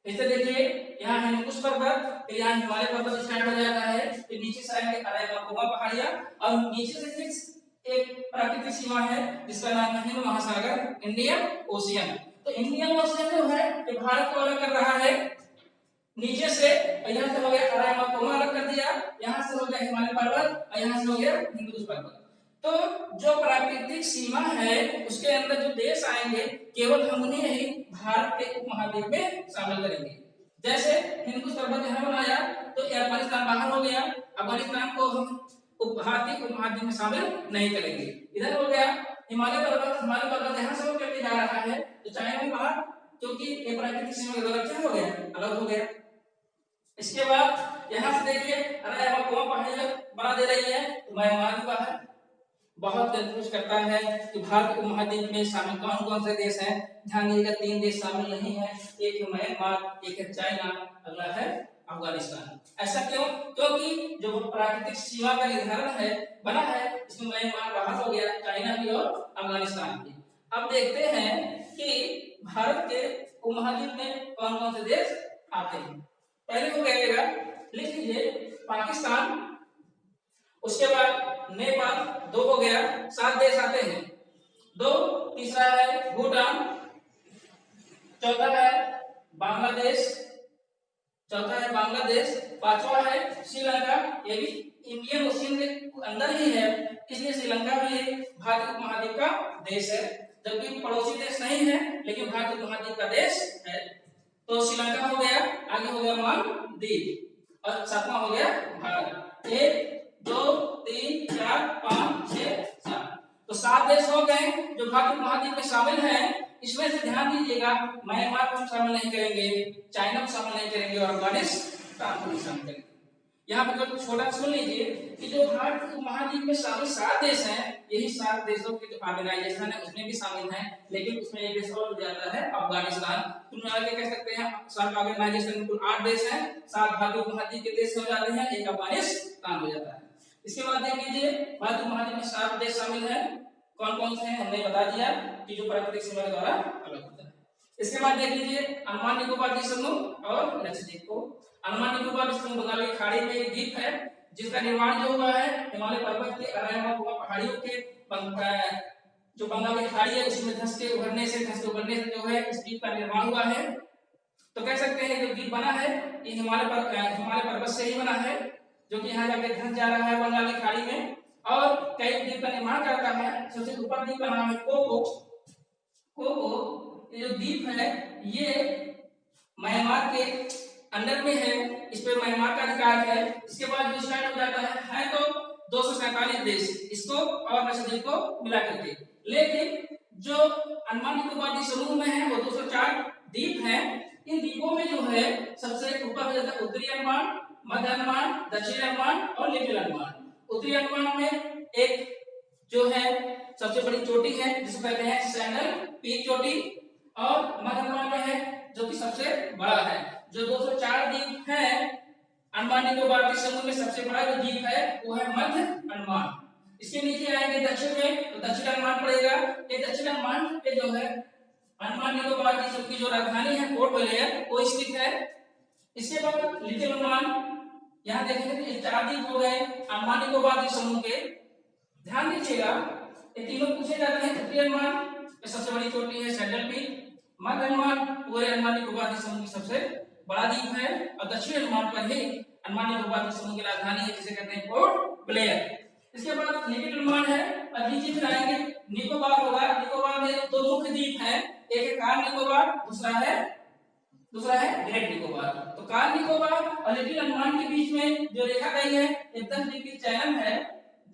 ऐसे देखिए, यहाँ हिंदुकुश पर्वत, फिर यहाँ हिमालय पर्वत स्टार्ट हो जाता है, फिर नीचे से आएंगे अरायामाकोमा पहाड़ियां, और नीचे से फिर एक प्राकृतिक सीमा है जिसका नाम है हिंद महासागर, इंडियन ओशियन। तो इंडियन ओशियन जो है ये भारत को अलग कर रहा है नीचे से, यहाँ से हो गया अरायामाकोमा अलग कर दिया, यहाँ से हो गया हिमालय पर्वत, और यहाँ से हो गया हिंदुकुश पर्वत। तो जो प्राकृतिक सीमा है उसके अंदर जो देश आएंगे, केवल हम उन्हें ही भारत के उपमहाद्वीप में शामिल करेंगे। जैसे हिंदुकुश पर्वत यहाँ बनाया तो अफगानिस्तान बाहर हो गया, अफगानिस्तान को हम भारतीय उपमहाद्वीप में शामिल नहीं करेंगे। इधर हो गया हिमालय पर्वत यहाँ से होकर जा रहा है तो चाइना भी बाहर, क्योंकि ये प्राकृतिक सीमा के द्वारा क्या हो गया, अलग हो गया। इसके बाद यहाँ से देखिए अरायामाकोमा पहाड़ियां बना दे रही है, तो म्यांमार भी बाहर। बहुत कंफ्यूज करता है कि भारत उपमहाद्वीप में शामिल कौन कौन से देश हैं। ध्यान दीजिएगा, 3 देश शामिल नहीं है, एक है म्यांमार, एक है चाइना, अगला है अफगानिस्तान। ऐसा क्यों? क्योंकि जो प्राकृतिक सीमा का निर्धारण है बना है, इसमें म्यांमार बाहर हो गया, चाइना भी और अफगानिस्तान भी। अब देखते हैं कि भारत के उपमहाद्वीप में कौन कौन से देश आते हैं। पहले हो गएगा, लिख लीजिए पाकिस्तान, उसके बाद नेपाल, 2 हो गया, 7 देश आते हैं 2। तीसरा है भूटान, चौथा है बांग्लादेश, पांचवा है श्रीलंका, ये भी इंडियन ओशियन के अंदर ही है, इसलिए श्रीलंका भी भारत उपमहाद्वीप का देश है, जबकि पड़ोसी देश नहीं है लेकिन भारत उपमहाद्वीप का देश है। तो श्रीलंका हो गया, आगे हो गया मालदीव, और 7वां हो गया भारत। 1 2 3 4 5 6 7, तो 7 देश हो गए जो भारत उपमहाद्वीप में शामिल हैं। इसमें से ध्यान दीजिएगा, म्यांमार को शामिल नहीं करेंगे, चाइना को शामिल नहीं करेंगे और अफगानिस्तान को शामिल करेंगे। यहाँ पर जो छोटा सुन लीजिए कि जो भारत उपमहाद्वीप में शामिल 7 देश हैं, यही 7 देशों के जो ऑर्गेनाइजेशन है उसमें भी शामिल हैं, लेकिन उसमें एक देश और जाता है अफगानिस्तान। तुम आगे कह सकते हैं 7 ऑर्गेनाइजेशन में कुल 8 देश हैं, 7 भारत उपमहाद्वीप के देश हो जाते हैं, एक अफगानिस्तान हो जाता है। इसके बाद देख लीजिए भारत उपमहाद्वीप में 7 देश शामिल हैं, कौन कौन से हैं हमने बता दिया कि जो प्राकृतिक सीमा के द्वारा अलग होता है। इसके बाद देख लीजिए अंडमान निकोबार द्वीप समूह और लक्षद्वीप को। अंडमान निकोबार द्वीप समूह बंगाल की खाड़ी में एक द्वीप है जिसका निर्माण जो हुआ है हिमालय पर्वत के अरावली पहाड़ियों के जो बंगाल की खाड़ी है उसमें धंस के उभरने से जो है इस द्वीप का निर्माण हुआ है। तो कह सकते हैं जो द्वीप बना है ये हिमालय पर्वत से ही बना है जो कि यहाँ जाके धंस जा रहा है बंगाल की खाड़ी में। और कई द्वीप का निर्माण करता है। सबसे ऊपर द्वीप का नाम है कोको। ये जो द्वीप है ये म्यांमार के अंडर में है, इस पे म्यांमार का अधिकार है। इसके बाद जो स्टार्ट हो जाता है तो 247 देश इसको और लक्षद्वीप को मिला करके, लेकिन जो अंडमान निकोबार द्वीप समूह में है वो 204 द्वीप हैं। इन द्वीपों में जो है सबसे ऊपर हो जाता है उत्तरी अंडमान, मध्य अंडमान, दक्षिणी अंडमान और लिटिल अंडमान। उत्तरी अंडमान में एक जो है सबसे बड़ी चोटी है जिसको कहते हैं सैंडल पीक चोटी, और मध्य अंडमान में है जो कि सबसे बड़ा है। जो 204 द्वीप है अंडमान निकोबार द्वीप समूह में सबसे बड़ा जो द्वीप है वो है मध्य अंडमान। इसके नीचे आएंगे दक्षिण में तो दक्षिण अंडमान पड़ेगा। ये दक्षिण अंडमान पे जो है अंडमान निकोबार द्वीप समूह की जो राजधानी है पोर्ट ब्लेयर वो स्थित है। इसके बाद लिटिल अंडमान, यहाँ देखेंगे कि 4 द्वीप हो गए अंडमान निकोबार द्वीप समूह के। ध्यान दीजिएगा ये तीनों पूछे जाते हैं। उत्तरी अंडमान सबसे बड़ी चोटी है सैंडल पीक, मध्य अंडमान पूरे अंडमान निकोबार द्वीप समूह की सबसे बड़ा द्वीप है, और दक्षिण अंडमान पर ही अंडमान निकोबार द्वीप समूह की राजधानी है जिसे कहते हैं पोर्ट ब्लेयर। इसके बाद लिटिल अंडमान है और नीचे फिर आएंगे निकोबार होगा। निकोबार में 2 मुख्य द्वीप हैं, एक है कार निकोबार, दूसरा है ग्रेट निकोबार। तो कार निकोबार और लिटिल अंडमान के बीच में जो रेखा गई है ये 10 डिग्री चैनल है।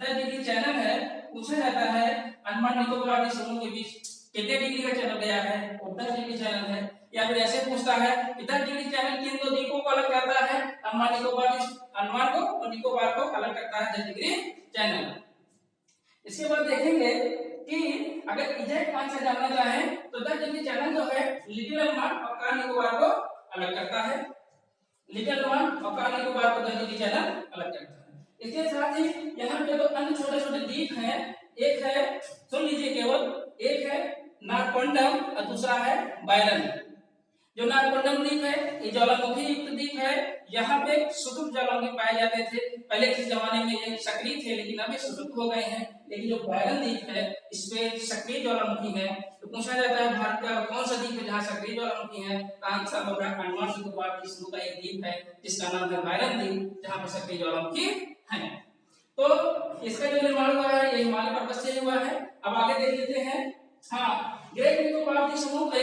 10 डिग्री चैनल है। पूछा जाता है अंडमान निकोबार द्वीप समूह के बीच कितने डिग्री का चैनल गया है, वो 10 डिग्री चैनल है। या फिर ऐसे पूछता है कि 10 डिग्री चैनल किन दो द्वीपों को अलग करता है, अंडमान को और निकोबार को अलग करता है 10 डिग्री चैनल। इसके बाद देखेंगे कि अगर एग्जैक्ट आंसर जानना चाहें तो 10 डिग्री चैनल जो है लिटिल अंडमान और कार निकोबार को अलग करता है। लिटिल अंडमान और कार निकोबार को 10 डिग्री चैनल अलग करता है। इसके साथ ही यहाँ पे तो अन्य छोटे छोटे द्वीप हैं। एक है, सुन लीजिए केवल, एक है नारकोंडम और दूसरा है बायरन। जो नारकोंडम द्वीप है ये ज्वालामुखी युक्त द्वीप है। यहाँ पे सुषुप्त ज्वालामुखी पाए जाते थे। पहले के जमाने में ये सक्रिय थे लेकिन अभी सुषुप्त हो गए हैं। लेकिन जो बायरन द्वीप है इसपे सक्रिय ज्वालामुखी है। तो पूछा जाता है भारत का कौन सा द्वीप है जहाँ सक्रिय ज्वालामुखी है, तो आंसर होगा अंडमान निकोबार द्वीप समूह का एक द्वीप है जिसका नाम है बायरन द्वीप, जहाँ पर सक्रिय ज्वालामुखी है। तो इसका जो निर्माण हुआ है ये हिमालय पर्वत से हुआ है। अब आगे देख लेते हैं। हाँ, ग्रेट निकोबार द्वीप समूह के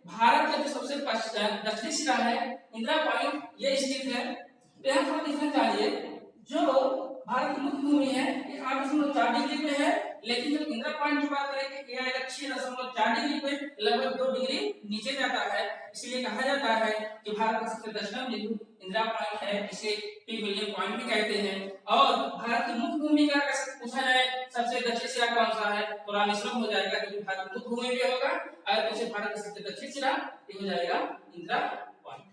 भारत का जो सबसे दक्षिणी सिरा है इंदिरा पॉइंट ये स्थित है। तो यहाँ थोड़ा डिफरेंस डालिए। जो भारत की मुख्य भूमि है ये 8.4 डिग्री पे है, लेकिन जब इंदिरा पॉइंट की बात करें ये आएगा 6.4 डिग्री पे, लगभग 2 डिग्री नीचे जाता है। इसलिए कहा जाता है कि भारत का सबसे दक्षिणी बिंदु इंदिरा पॉइंट है, इसे पी विलियम पॉइंट भी कहते हैं। और भारत की मुख्य भूमि का पूछा जाए सबसे दक्षिण सिरा कौन सा है तो रामेश्वरम हो जाएगा, क्योंकि भारत की मुख्य भूमि भी होगा। अगर पूछे भारत का सबसे दक्षिण सिरा ये हो जाएगा इंदिरा पॉइंट।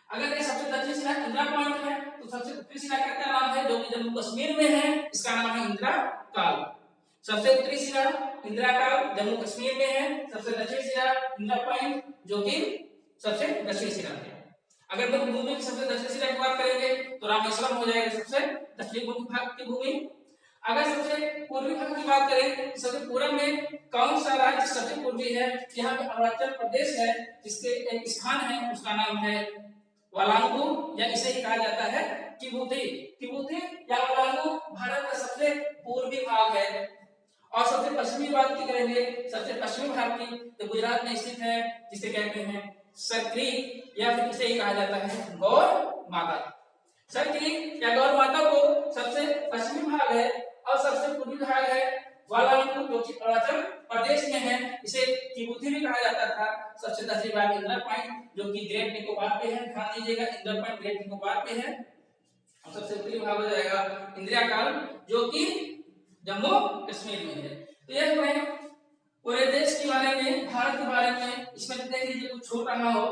अगर ये सबसे दक्षिण सिरा इंदिरा पॉइंट है तो सबसे उत्तरी सिरा का क्या नाम है जो कि जम्मू कश्मीर में है, इसका नाम है इंदिरा काल। सबसे उत्तरी सिरा इंदिरा काल जम्मू कश्मीर में है। सबसे दक्षिण सिरा इंदिरा पॉइंट जो कि सबसे दक्षिण सिरा है। अगर मुख्य भूमि की सबसे दक्षिण सिरा की बात करेंगे तो रामेश्वरम हो जाएगा सबसे दक्षिणी भाग की भूमि। अगर सबसे पूर्वी भाग की बात करें तो सबसे पूर्व में कौन सा राज्य सबसे पूर्वी है, यहाँ पे अरुणाचल प्रदेश है जिसके एक स्थान है उसका नाम है वालांगू, या इसे ही कहा जाता है तिब्बती या वालांगू भारत का सबसे पूर्वी भाग है। और सबसे पश्चिमी बात की करेंगे, सबसे पश्चिमी भाग की तो गुजरात में स्थित है जिसे कहते हैं सरक्री, या फिर इसे ही कहा जाता है गौर माता। सरक्री या गौर माता को सबसे पश्चिमी भाग है और सबसे पूर्वी भाग है वालांगू जो कि अरुणाचल प्रदेश में है, इसे तिब्बती भी कहा जाता था। सबसे दक्षिणी भाग इंदिरा पॉइंट जो कि ग्रेट निकोबार पे है, ध्यान दीजिएगा इंदिरा पॉइंट ग्रेट निकोबार पे है। और सबसे उत्तरी भाग हो जाएगा इंदिरा काल जो कि जम्मू कश्मीर में है। तो यह है पूरे देश के बारे में, भारत के बारे में। इसमें देख लीजिए कुछ छूट रहा हो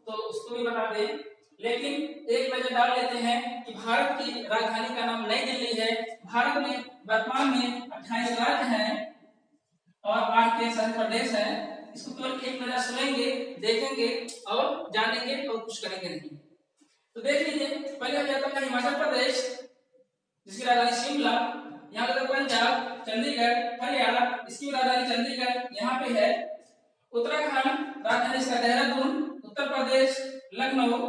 तो उसको भी बता दें, लेकिन एक नजर डाल लेते हैं कि भारत की राजधानी का नाम नई दिल्ली है। भारत में वर्तमान में 28 राज्य हैं। और 8 केंद्र शासित प्रदेश है। इसको केवल एक नजर सुनेंगे, देखेंगे और जानेंगे और कुछ करेंगे नहीं। तो देख लीजिए, पहले हो जाता है हिमाचल प्रदेश जिसकी राजधानी शिमला, यहाँ पे पंजाब, चंडीगढ़, हरियाणा, इसकी राजधानी चंडीगढ़ यहाँ पे है। उत्तराखंड राजधानी इसका देहरादून, उत्तर प्रदेश लखनऊ,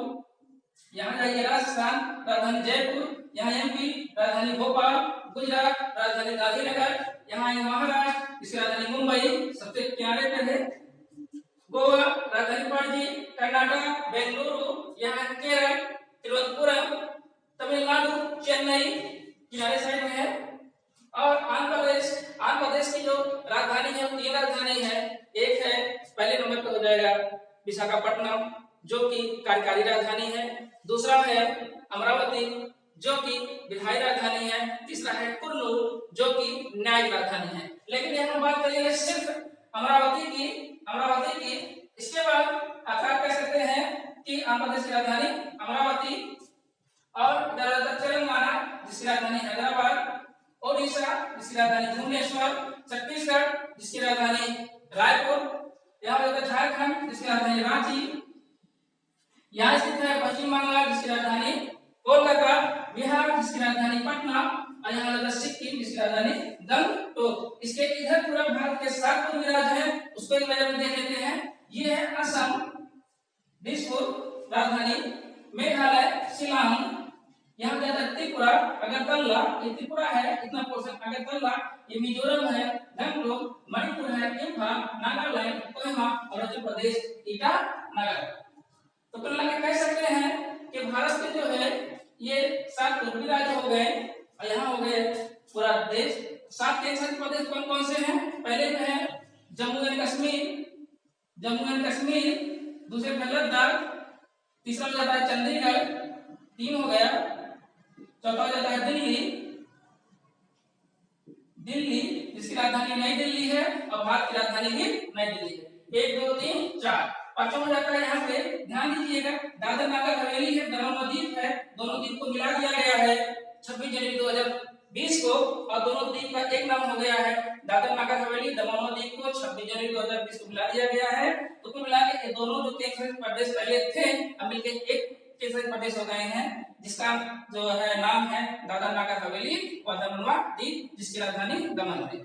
यहाँ जाइए राजस्थान राजधानी जयपुर, यहाँ एमपी राजधानी भोपाल, गुजरात राजधानी गांधीनगर, यहाँ है महाराष्ट्र इसकी राजधानी मुंबई सबसे किनारे पे है, गोवा राजधानी पणजी, कर्नाटक बेंगलुरु, यहाँ केरल तिरुवनंतपुरम, तमिलनाडु चेन्नई किनारे साइड में है। और आंध्र प्रदेश की जो राजधानी है वो 3 राजधानी है। एक है पहले नंबर पे हो जाएगा विशाखापट्टनम जो कि कार्यकारी राजधानी है, दूसरा है अमरावती जो कि विधायी राजधानी है, तीसरा है कुर्नूल जो कि न्यायिक राजधानी है। लेकिन यहाँ बात करेंगे सिर्फ अमरावती की। इसके बाद आप कह सकते हैं कि आंध्र प्रदेश की राजधानी अमरावती और तेलंगाना जिसकी राजधानी हैदराबाद, ओडिशा जिसकी राजधानी भुवनेश्वर, छत्तीसगढ़ जिसकी राजधानी रायपुर, यहाँ पर झारखंड जिसकी राजधानी रांची, यहाँ स्थित है पश्चिम बंगाल जिसकी राजधानी कोलकाता, बिहार जिसकी राजधानी पटना और यहाँ पर सिक्किम जिसकी राजधानी गंगटोक। इसके इधर पूरा भारत के 7 पूर्वी राज्य हैं, उसको एक नजर में देख लेते हैं। ये है असम, दिसपुर राजधानी, मेघालय शिलांग, यहाँ पे त्रिपुरा अगरतला, ये त्रिपुरा है इतना पोर्शन अगरतला, ये मिजोरम है गंगटोक, मणिपुर है इम्फाल, नागालैंड कोहिमा, अरुणाचल प्रदेश ईटानगर। तो कुल मिलाकर कह सकते हैं कि भारत के जो है ये 7 पूर्वी राज्य हो गए और यहाँ हो गए पूरा देश। 7 केंद्र शासित प्रदेश कौन कौन से हैं? पहले में है जम्मू एंड कश्मीर, दूसरे पे लद्दाख, तीसरा हो जाता है चंडीगढ़, 3 हो गया, चौथा हो जाता है दिल्ली जिसकी राजधानी नई दिल्ली है और भारत की राजधानी भी नई दिल्ली है। 1 2 3 4 पांचवा हो जाता है यहाँ पे ध्यान दीजिएगा दादर नगर हवेली है, दमन द्वीप है, दोनों द्वीप को मिला दिया गया है 26 जनवरी 2020 को और दोनों द्वीप का एक नाम हो गया है दादर नगर हवेली, दमन द्वीप को 26 जनवरी 2020 को मिला दिया गया है। तो कुल मिला के ये दोनों जो केंद्र शासित प्रदेश पहले थे अब मिलकर एक केंद्र शासित प्रदेश हो गए हैं जिसका जो है नाम है दादर नगर हवेली और दमन द्वीप जिसकी राजधानी दमन है।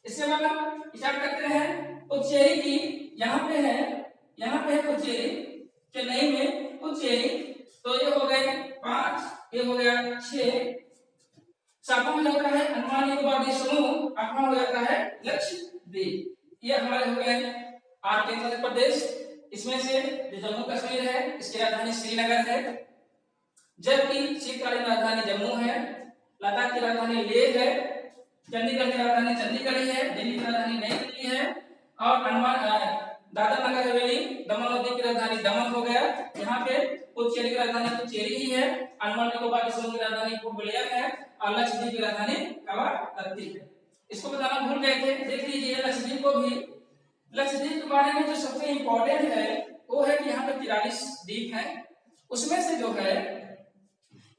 इसके बाद हम विचार करते हैं पुडुचेरी की, यहाँ पे है पुडुचेरी, चेन्नई में पुडुचेरी। तो ये हो गए 5, ये हो गया 6, 7वां हो जाता है अंडमान निकोबार द्वीप समूह, 8वां हो जाता है लक्षद्वीप। ये हमारे हो गए 8 केंद्र शासित प्रदेश। इसमें से जो जम्मू कश्मीर है इसकी राजधानी श्रीनगर है, जबकि शीतकालीन राजधानी जम्मू है, लद्दाख की राजधानी लेह है, चंडीगढ़ की राजधानी चंडीगढ़ है, दिल्ली की राजधानी नई दिल्ली है और दादर नगर हवेली दमन और दीव की राजधानी दमन हो गया। यहाँ पे पुडुचेरी की राजधानी पुडुचेरी ही है, अंडमान निकोबार के समूह की राजधानी पोर्ट ब्लेयर है और लक्षद्वीप की राजधानी कवरत्ती है। इसको बताना भूल गए थे, देख लीजिए लक्षद्वीप को भी। लक्षद्वीप के बारे में जो सबसे इंपॉर्टेंट है वो है कि यहाँ पे 43 द्वीप हैं, उसमें से जो है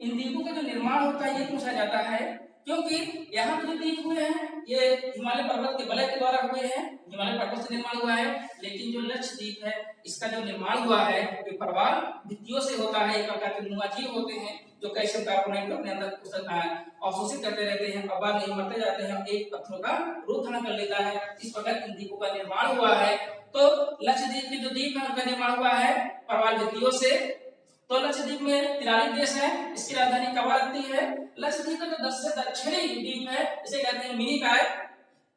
इन द्वीपों का जो निर्माण होता है ये पूछा जाता है क्योंकि यहाँ पे जो द्वीप हुए हैं ये हिमालय पर्वत के वलय के द्वारा हुए हैं, हिमालय पर्वत से निर्माण हुआ है। लेकिन जो लक्षद्वीप है इसका जो निर्माण हुआ है ये प्रवाल भित्तियों से होता है, एक प्रकार के नुआजीव होते हैं जो कैल्शियम कार्बोनेट को अपने अंदर अवशोषित करते रहते हैं और बाद में मरते जाते हैं, एक पत्थरों का रूप धारण कर लेता है। इस प्रकार इन द्वीपों का निर्माण हुआ है। तो लक्षद्वीप के जो द्वीप है उनका निर्माण हुआ है प्रवाल भित्तियों से। तो लक्षद्वीप में 43 देश है, इसकी राजधानी कवरत्ती है। लक्षद्वीप का जो सबसे दक्षिणी द्वीप है इसे कहते हैं मिनिकॉय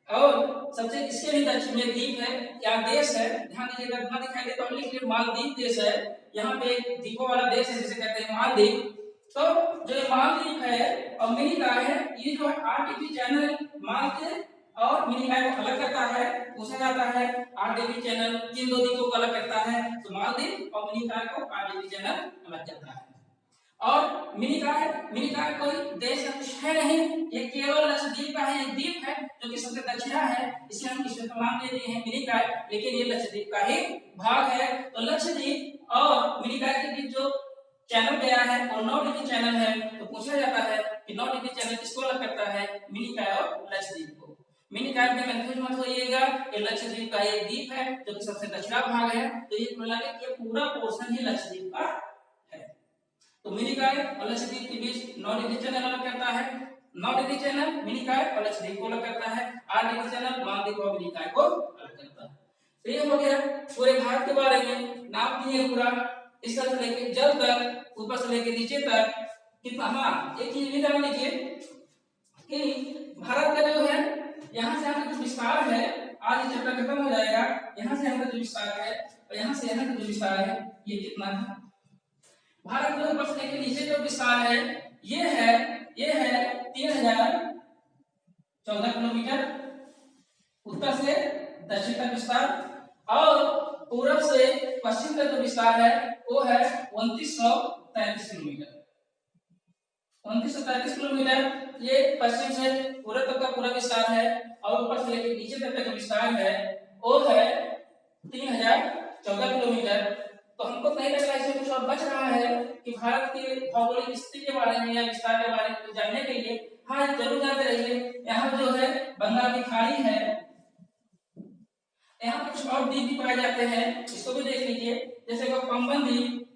और सबसे इसके भी दक्षिण में द्वीप है, यहाँ देश है, ध्यान दीजिएगा ना दिखाई देता है लिख मालदीव देश है, यहाँ पे एक द्वीपों वाला देश है जिसे कहते हैं मालदीव। तो जो ये मालदीव है और मिनिकॉय है ये जो है आरटीपी चैनल मालदीव और मिनिकॉय को अलग करता है। पूछा जाता है आरटीपी चैनल किन दो द्वीपों को अलग करता है, तो मालदीव और मिनिकॉय को आरटीपी चैनल अलग करता है। और मिनिकॉय कोई देश का कुछ है नहीं, ये केवल लक्षद्वीप का है, एक द्वीप है जो कि सबसे दक्षिणा है, इसे हम इसमें नाम दे दिए हैं मिनिकॉय, लेकिन ये लक्षद्वीप का ही भाग है। तो लक्षद्वीप और मिनिकॉय के बीच जो चैनल गया है और 9 डिग्री चैनल है, तो पूछा जाता है कि 9 डिग्री चैनल किसको अलग करता है, मिनिकॉय और लक्षद्वीप को। मिनिकॉय में कंफ्यूज मत होइएगा, ये लक्षद्वीप का एक द्वीप है जो कि सबसे दक्षिणा भाग है। तो ये मिला के ये पूरा पोर्शन ही लक्षद्वीप का है। तो मिनिकॉय और लक्षद्वीप के बीच 9 डिग्री चैनल अलग करता है। 9 डिग्री चैनल मिनिकॉय और लक्षद्वीप को अलग करता है। 8 डिग्री चैनल मालदीव और मिनिकॉय को अलग करता है। तो ये हो गया पूरे भारत के बारे में नाप दिए पूरा, इस तरह से लेके जल तक, ऊपर से लेके नीचे तक कितना। हाँ, एक चीज भी जान लीजिए कि भारत का जो है यहाँ से यहाँ का जो विस्तार है, आज ये चैप्टर खत्म हो जाएगा, यहाँ से यहाँ का जो विस्तार है और यहाँ से यहाँ का जो विस्तार है ये कितना है। भारत के ऊपर से लेके नीचे जो विस्तार है ये है 3014 किलोमीटर, उत्तर से दक्षिण तक विस्तार, और पूरब से पश्चिम तक जो विस्तार है वो है 2933 किलोमीटर। 2933 किलोमीटर ये पश्चिम से पूरब तक का पूरा विस्तार है, और ऊपर से लेकर नीचे तक का जो विस्तार है वो है 3014 किलोमीटर। तो हमको नहीं लग रहा इसमें कुछ और बच रहा है कि भारत की भौगोलिक स्थिति के बारे में या विस्तार के बारे में जानने के लिए। हाँ, जरूर जानते रहिए, यहाँ जो है बंगाल की खाड़ी है, यहाँ कुछ और द्वीप भी पाए जाते हैं, इसको भी देख लीजिए। जैसे पंबन द्वीप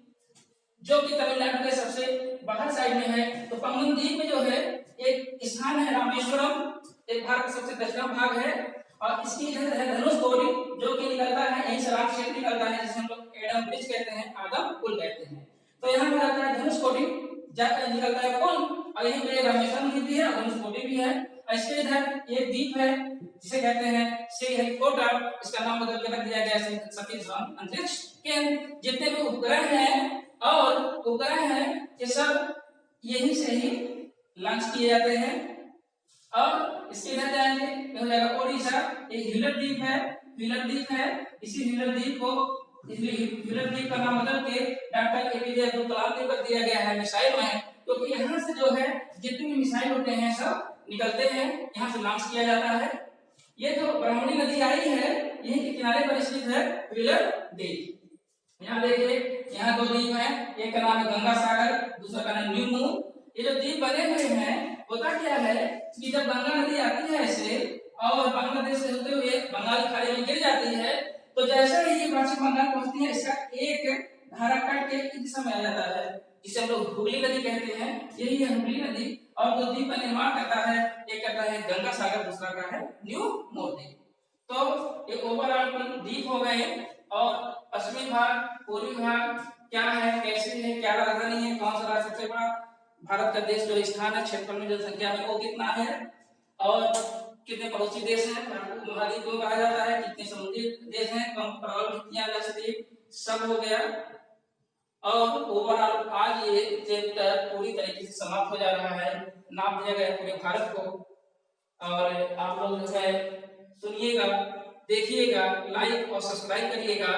जो कि तमिलनाडु के सबसे बाहर साइड में है। तो पंबन द्वीप में जो है एक स्थान है रामेश्वरम, एक भारत का सबसे दक्षिण भाग है, और इसकी इधर है धनुषकोडी जो कि निकलता है यहीं से राम क्षेत्र निकलता है, जिसे हम लोग एडम ब्रिज कहते हैं, आदम पुल कहते हैं। तो यहाँ पर आता है धनुषकोडी निकलता है पुल, और यहीं पे रामेश्वरम भी है और धनुषकोडी भी है। और इसके इधर एक द्वीप है जिसे कहते हैं श्रीहरिकोटा, इसका नाम बदल के रख दिया गया है सतीश धवन अंतरिक्ष केंद्र। जितने भी उपग्रह हैं ये सब यहीं से ही लॉन्च किए जाते हैं। और इसके इधर जाएंगे तो हो जाएगा ओडिशा, एक ह्यूलर द्वीप है। इसी ह्यूलर द्वीप का नाम बदल के डॉक्टर एपीजे अब्दुल कलाम को कर दिया गया है मिसाइल में, क्योंकि यहाँ से जो है जितने भी मिसाइल होते हैं सब निकलते हैं, यहाँ से लॉन्च किया जाता है। ये जो ब्रह्मणी नदी आई है यहीं के किनारे पर स्थित है व्हीलर द्वीप। यहाँ देखिए, यहाँ 2 द्वीप हैं, एक का नाम है गंगा सागर, दूसरा का नाम न्यू मून। ये जो द्वीप बने हुए हैं, होता क्या है कि जब गंगा नदी आती है ऐसे और बांग्लादेश से होते हुए बंगाल की खाड़ी में गिर जाती है, तो जैसे ही ये पश्चिम बंगाल पहुंचती है, इसका एक धारा काट के इस दिशा में आ जाता है, जिसे हम लोग हुगली नदी कहते हैं। यही है हुगली नदी, और जो द्वीप का निर्माण करता है एक करता है गंगा सागर, दूसरा का है न्यू मून द्वीप। तो ये ओवरऑल द्वीप हो गए, और पश्चिमी भाग, पूर्वी भाग क्या है, कैसे है, क्या राजधानी है, कौन सा राज्य सबसे बड़ा भारत का देश जो स्थान है क्षेत्रफल में जनसंख्या में वो कितना है, और कितने पड़ोसी देश हैं, भारत को महाद्वीप क्यों कहा जाता है, कितने समुद्री देश हैं, कम प्रबल लक्षद्वीप, सब हो गया। और ओवरऑल आज ये चैप्टर पूरी तरीके से समाप्त हो जा रहा है, नाप दिया गया पूरे भारत को। और आप लोग जो है सुनिएगा, देखिएगा, लाइक और सब्सक्राइब करिएगा।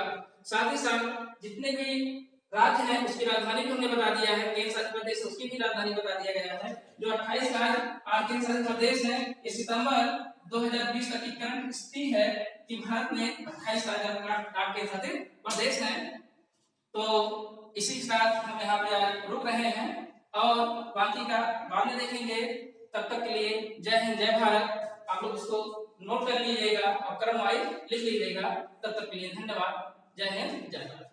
साथ ही साथ जितने भी राज्य है उसकी राजधानी भी हमने बता दिया है, केंद्र शासित प्रदेश उसकी भी राजधानी बता दिया गया है। जो 28 राज्य और केंद्र शासित प्रदेश है, ये सितंबर 2020 तक की करंट स्थिति है कि भारत में 28 राज्य और केंद्र शासित प्रदेश हैं। तो इसी के साथ हम यहाँ पे रुक रहे हैं और बाकी का बाद में देखेंगे। तब तक के लिए जय हिंद, जय भारत। आप लोग इसको नोट कर लीजिएगा और क्रमवाइज लिख लीजिएगा। तब तक के लिए धन्यवाद। जय हिंद, जय भारत।